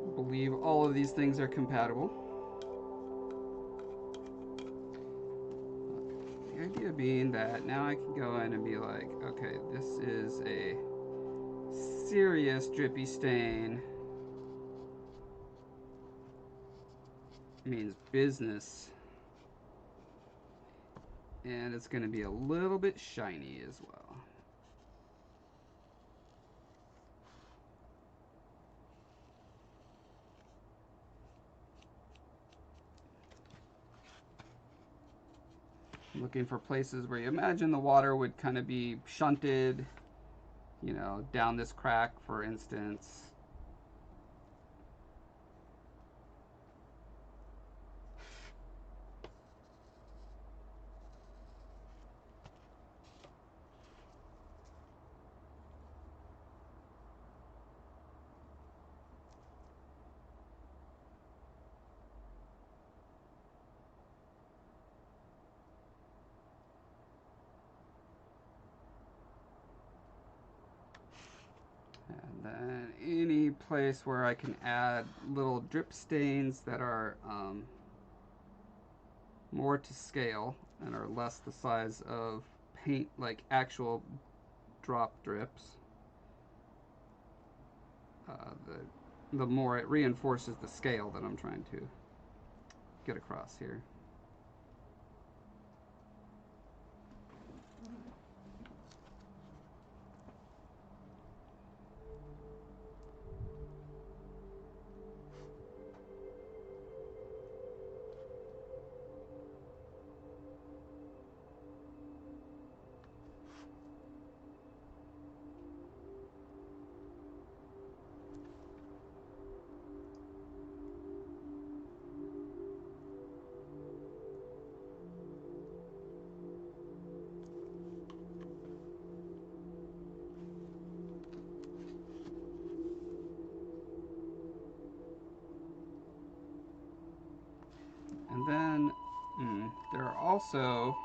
I believe all of these things are compatible. idea being that now I can go in and be like, okay, this is a serious drippy stain. Means business. And it's going to be a little bit shiny as well. Looking for places where you imagine the water would kind of be shunted, you know, down this crack, for instance. And then any place where I can add little drip stains that are more to scale and are less the size of paint, like actual drop drips, the more it reinforces the scale that I'm trying to get across here. And then there are also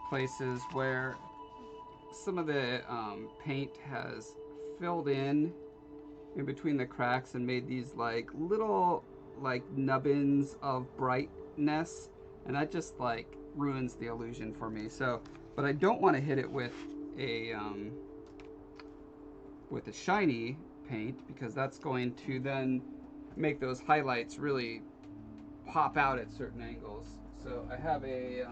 places where some of the paint has filled in between the cracks and made these like little like nubbins of brightness, and that just like ruins the illusion for me. So, but I don't want to hit it with a shiny paint, because that's going to then make those highlights really pop out at certain angles. So I have a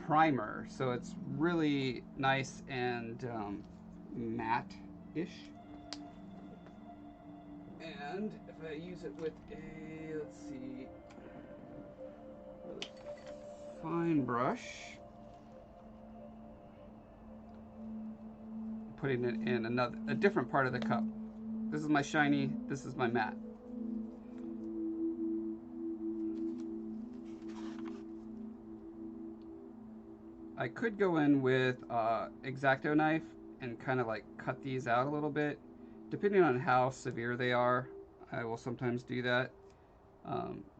primer, so it's really nice and matte-ish. And if I use it with a, let's see, fine brush, putting it in a different part of the cup. This is my shiny, this is my matte. I could go in with X-Acto knife and kind of like cut these out a little bit. Depending on how severe they are, I will sometimes do that.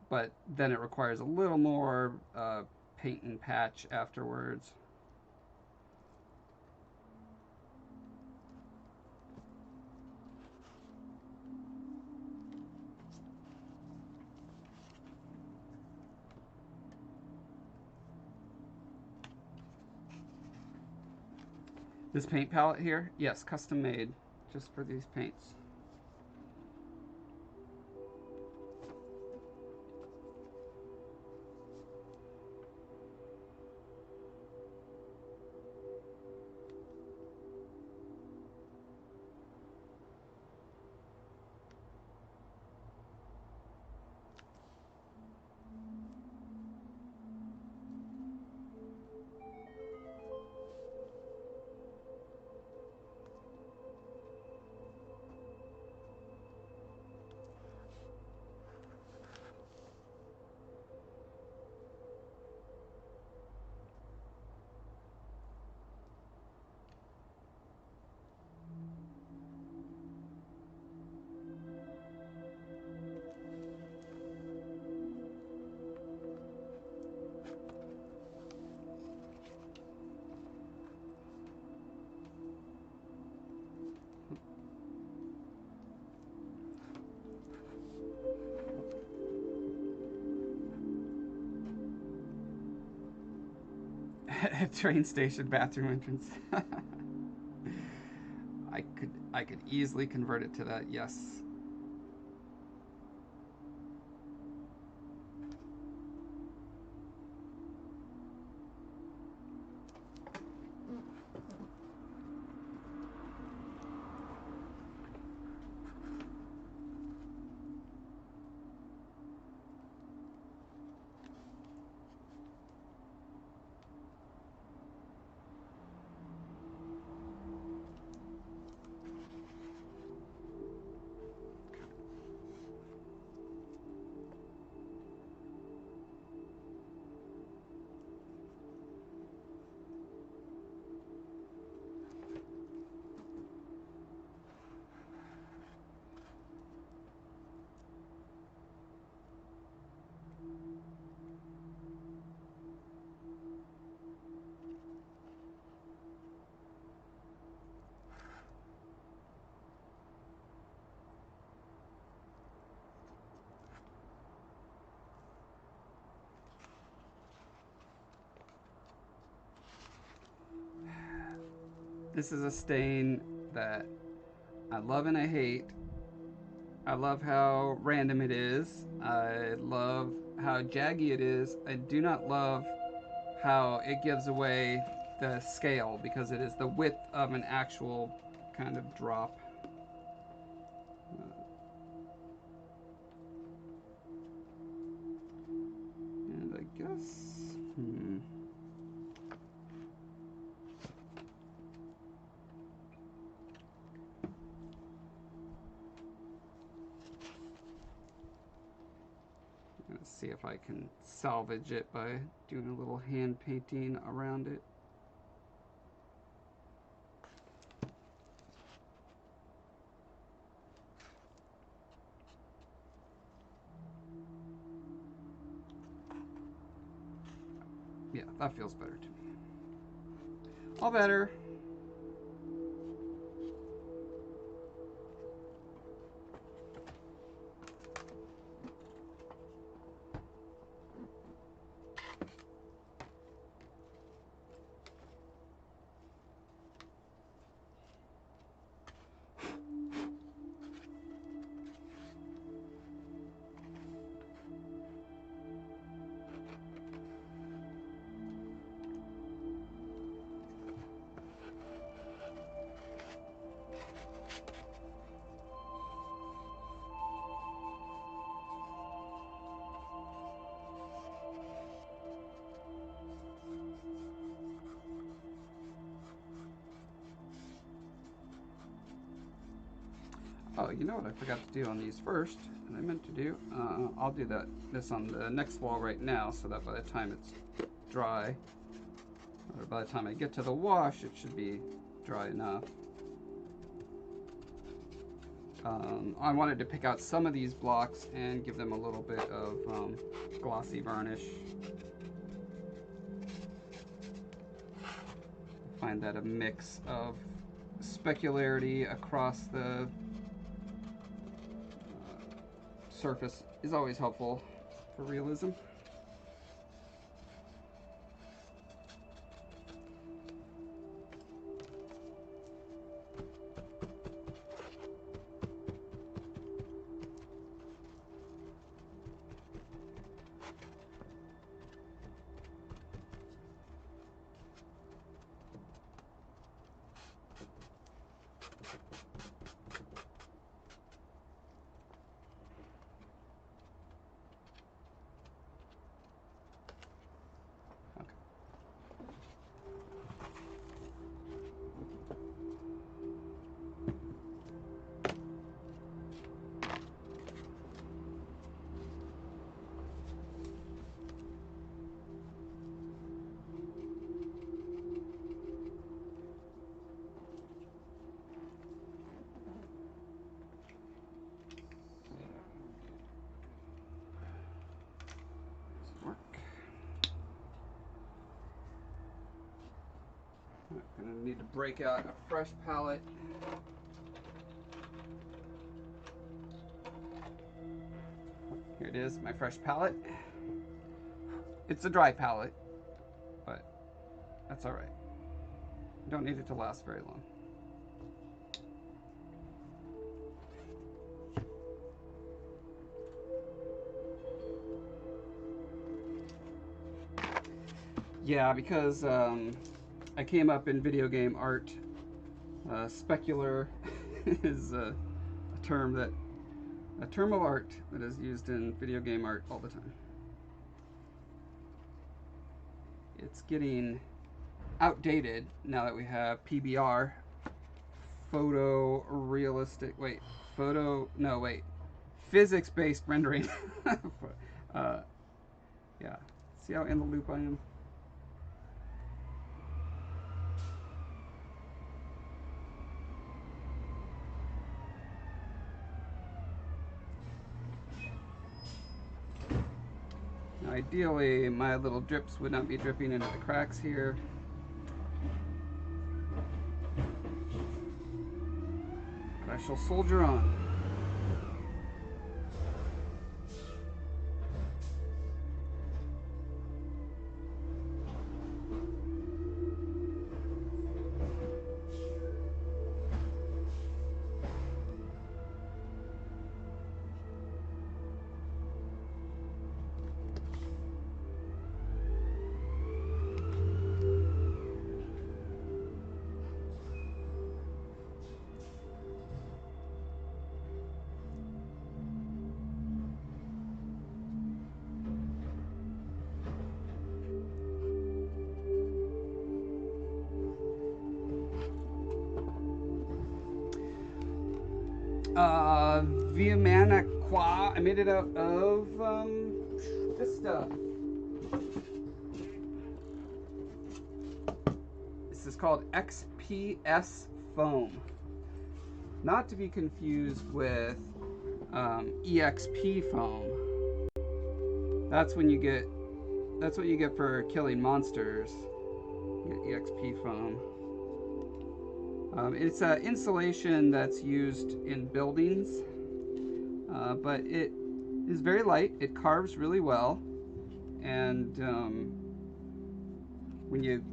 But then it requires a little more paint and patch afterwards. This paint palette here, yes, custom made just for these paints. train station bathroom entrance. I could easily convert it to that, yes. This is a stain that I love and I hate. I love how random it is. I love how jaggy it is. I do not love how it gives away the scale because it is the width of an actual kind of drop. And I guess, Let's see if I can salvage it by doing a little hand painting around it. Yeah, that feels better to me. All better. Oh, you know what I forgot to do on these first, and I meant to do? I'll do this on the next wall right now, so that by the time it's dry, or by the time I get to the wash, it should be dry enough. I wanted to pick out some of these blocks and give them a little bit of glossy varnish. I find that a mix of specularity across the surface is always helpful for realism. I'm gonna need to break out a fresh palette. Here it is, my fresh palette. It's a dry palette, but That's all right. Don't need it to last very long. Yeah, because I came up in video game art. Specular is a term of art that is used in video game art all the time. It's getting outdated now that we have PBR, physics-based rendering. Yeah, see how in the loop I am? Now, ideally, my little drips would not be dripping into the cracks here. But I shall soldier on. Viamana. I made it out of this stuff. This is called XPS foam. Not to be confused with EXP foam. That's what you get for killing monsters. You get EXP foam. It's an insulation that's used in buildings, but it is very light. It carves really well, and when you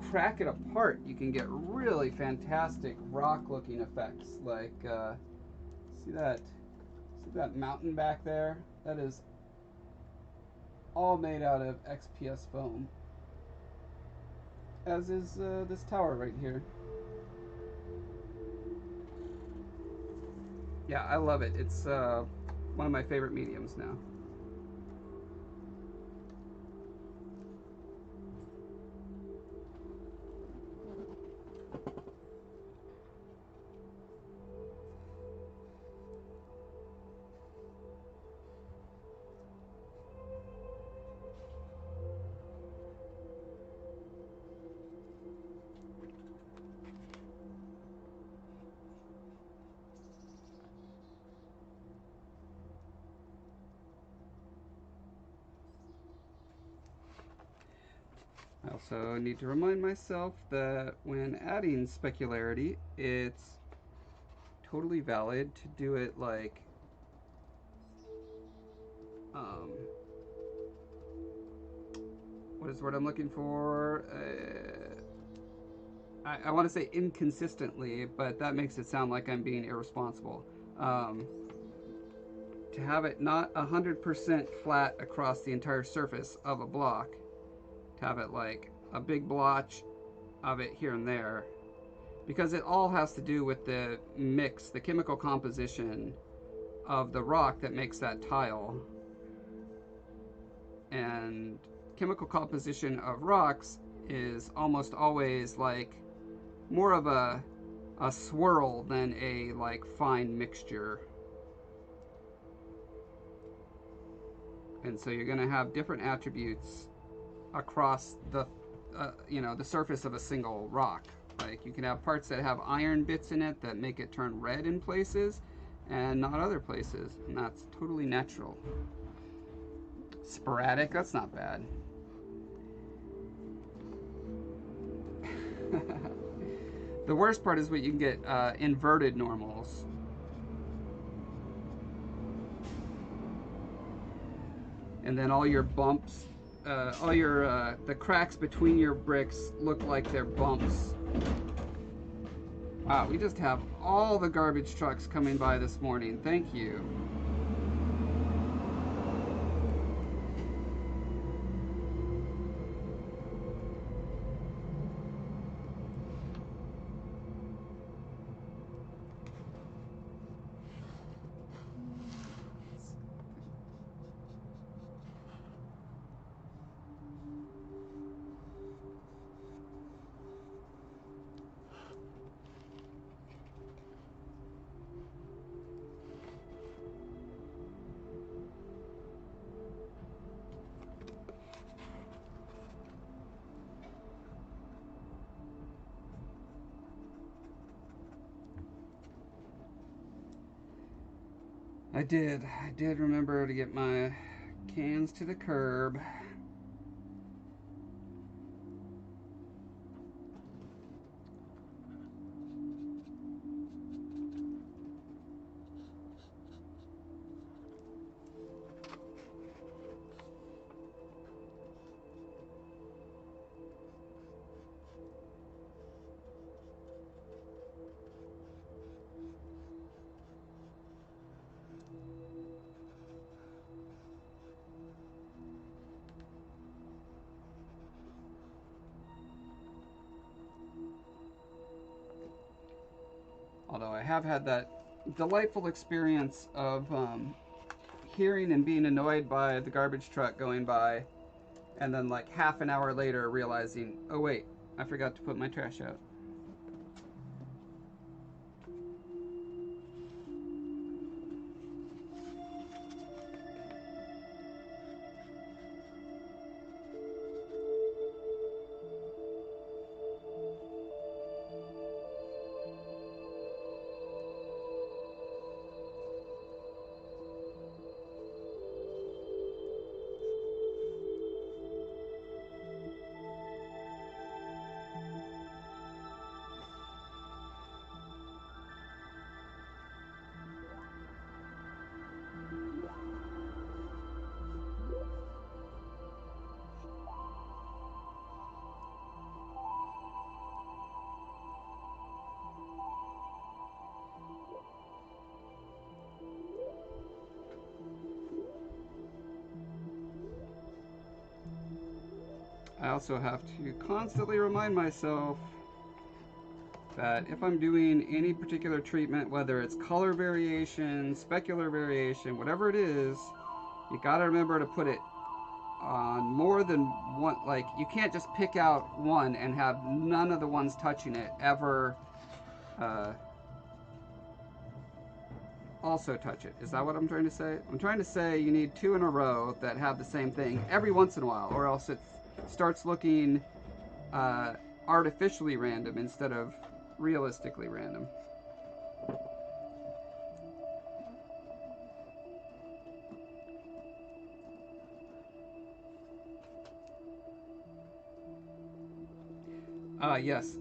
crack it apart, you can get really fantastic rock-looking effects. Like, see that mountain back there? That is all made out of XPS foam, as is this tower right here. Yeah, I love it. It's one of my favorite mediums now. I also need to remind myself that when adding specularity, it's totally valid to do it like what is the word I'm looking for? I want to say inconsistently, but that makes it sound like I'm being irresponsible. To have it not 100% flat across the entire surface of a block, to have it like a big blotch of it here and there, because it all has to do with the mix, the chemical composition of the rock that makes that tile. And chemical composition of rocks is almost always like more of a swirl than a like fine mixture. And so you're going to have different attributes across the the surface of a single rock. Like you can have parts that have iron bits in it that make it turn red in places and not other places, and that's totally natural. Sporadic, that's not bad. The worst part is what you can get inverted normals. And then all your bumps all your the cracks between your bricks look like they're bumps. Wow, we just have all the garbage trucks coming by this morning. Thank you. I did remember to get my cans to the curb. Although I have had that delightful experience of hearing and being annoyed by the garbage truck going by, and then like half an hour later realizing, oh wait, I forgot to put my trash out. I also have to constantly remind myself that if I'm doing any particular treatment, whether it's color variation, specular variation, whatever it is, you gotta remember to put it on more than one. Like, you can't just pick out one and have none of the ones touching it ever also touch it. Is that what I'm trying to say? I'm trying to say you need two in a row that have the same thing every once in a while, or else it starts looking artificially random instead of realistically random. Yes.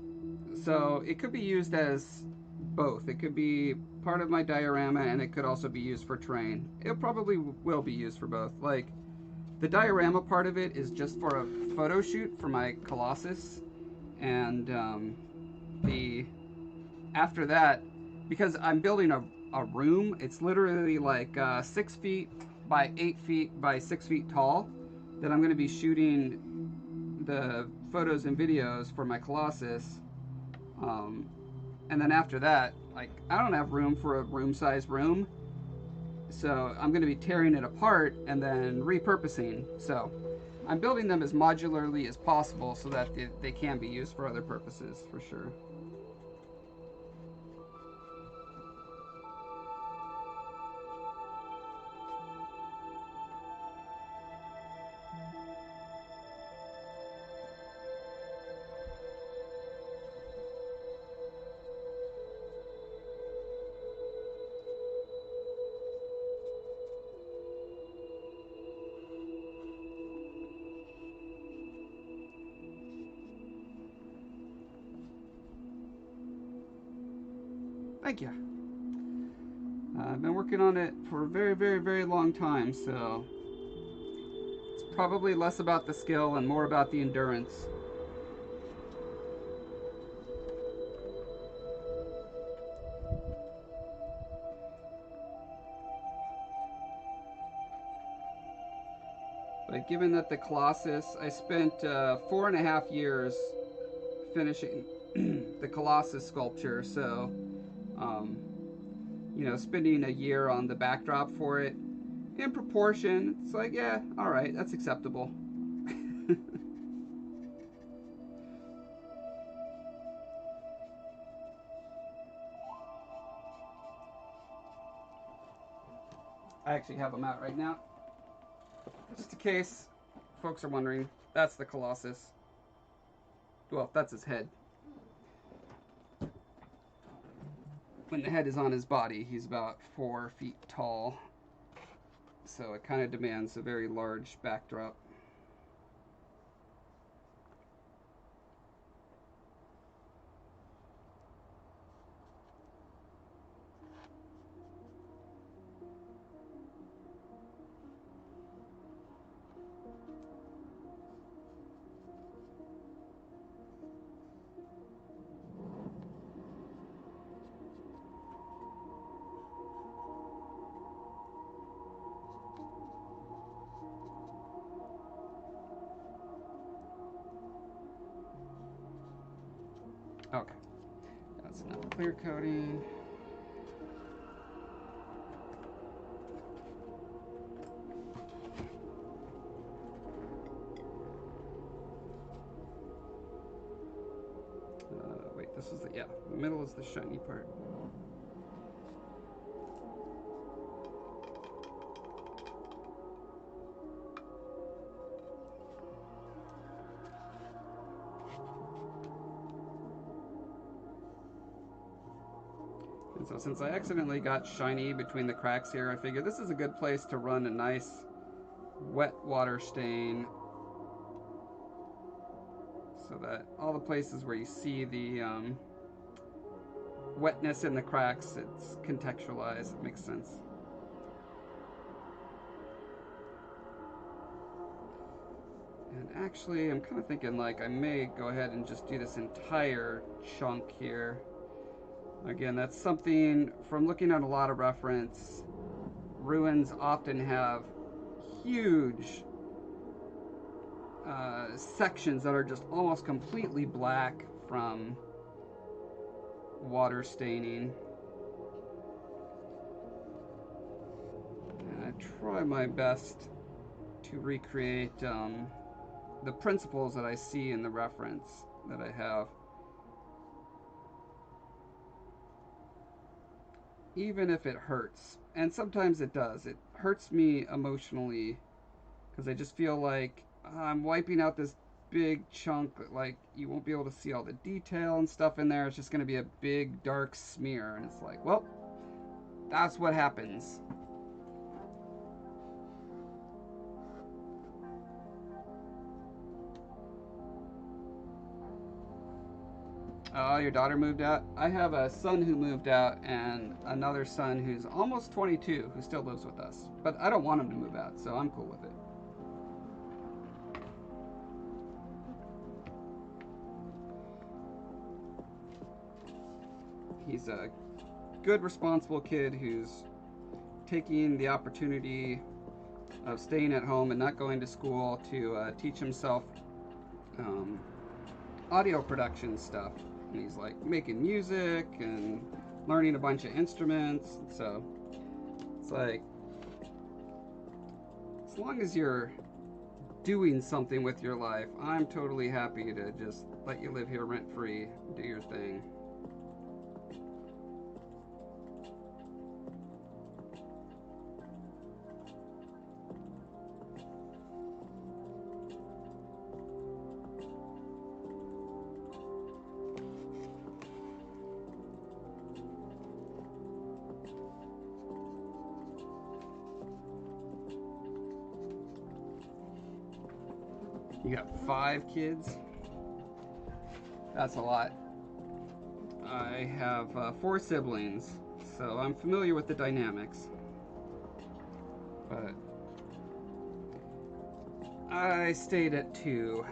So it could be used as both. It could be part of my diorama, and it could also be used for terrain. It probably will be used for both. Like, the diorama part of it is just for a photo shoot for my Colossus, and the after that, because I'm building a room, it's literally like 6 feet by 8 feet by 6 feet tall, that I'm going to be shooting the photos and videos for my Colossus. And then after that, like, I don't have room for a room-sized room, so I'm going to be tearing it apart and then repurposing. So I'm building them as modularly as possible so that they can be used for other purposes, for sure. Thank you. I've been working on it for a very, very, very long time, so it's Probably less about the skill and more about the endurance. But given that the Colossus, I spent 4.5 years finishing the Colossus sculpture, so you know, spending a year on the backdrop for it, in proportion, it's like, yeah, all right, that's acceptable. I actually have them out right now, just in case folks are wondering. That's the Colossus. Well, that's his head. When the head is on his body, he's about 4 feet tall, so it kind of demands a very large backdrop. Okay, that's enough clear coating. Wait, this is the, yeah, the middle is the shiny part. And so since I accidentally got shiny between the cracks here, I figured this is a good place to run a nice wet water stain so that all the places where you see the wetness in the cracks, it's contextualized, it makes sense. And actually, I'm kind of thinking like I may go ahead and just do this entire chunk here. Again, that's something from looking at a lot of reference. Ruins often have huge sections that are just almost completely black from water staining. And I try my best to recreate the principles that I see in the reference that I have. Even if it hurts, and sometimes it does. It hurts me emotionally because I just feel like I'm wiping out this big chunk, like you won't be able to see all the detail and stuff in there. It's just going to be a big dark smear, and it's like, well, that's what happens. Oh, your daughter moved out? I have a son who moved out and another son who's almost 22 who still lives with us. But I don't want him to move out, so I'm cool with it. He's a good, responsible kid who's taking the opportunity of staying at home and not going to school to teach himself audio production stuff. And he's like making music and learning a bunch of instruments. So it's like, as long as you're doing something with your life, I'm totally happy to just let you live here rent free, do your thing. You got 5 kids? That's a lot. I have 4 siblings, so I'm familiar with the dynamics. But I stayed at 2.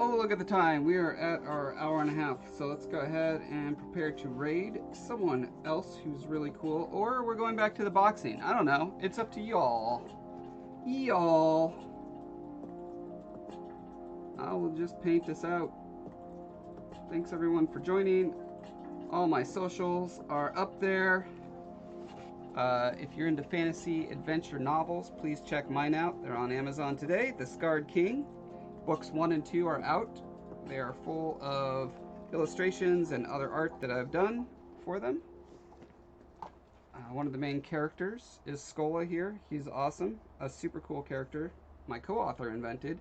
Oh, look at the time. We are at our hour and a half. So let's go ahead and prepare to raid someone else who's really cool. Or we're going back to the boxing. I don't know. It's up to y'all. Y'all. I will just paint this out. Thanks everyone for joining. All my socials are up there. If you're into fantasy adventure novels, please check mine out. They're on Amazon today. The Scarred King. Books 1 and 2 are out. They are full of illustrations and other art that I've done for them. One of the main characters is Skola here. He's awesome. A super cool character my co-author invented.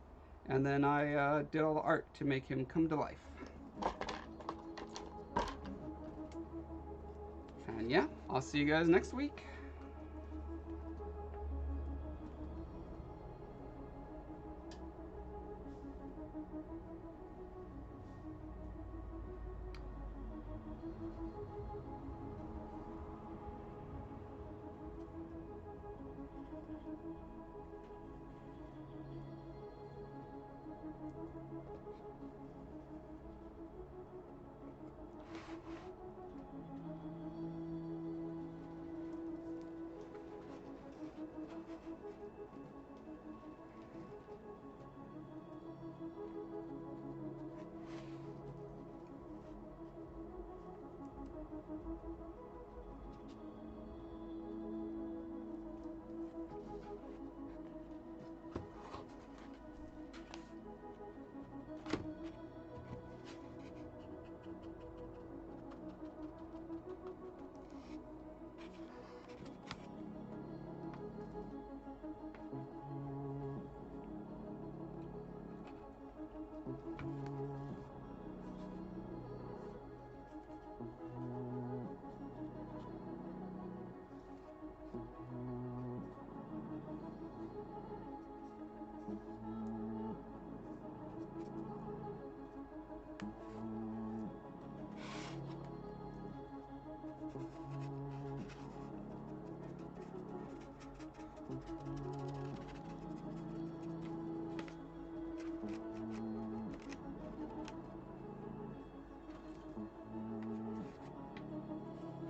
And then I did all the art to make him come to life. And yeah, I'll see you guys next week.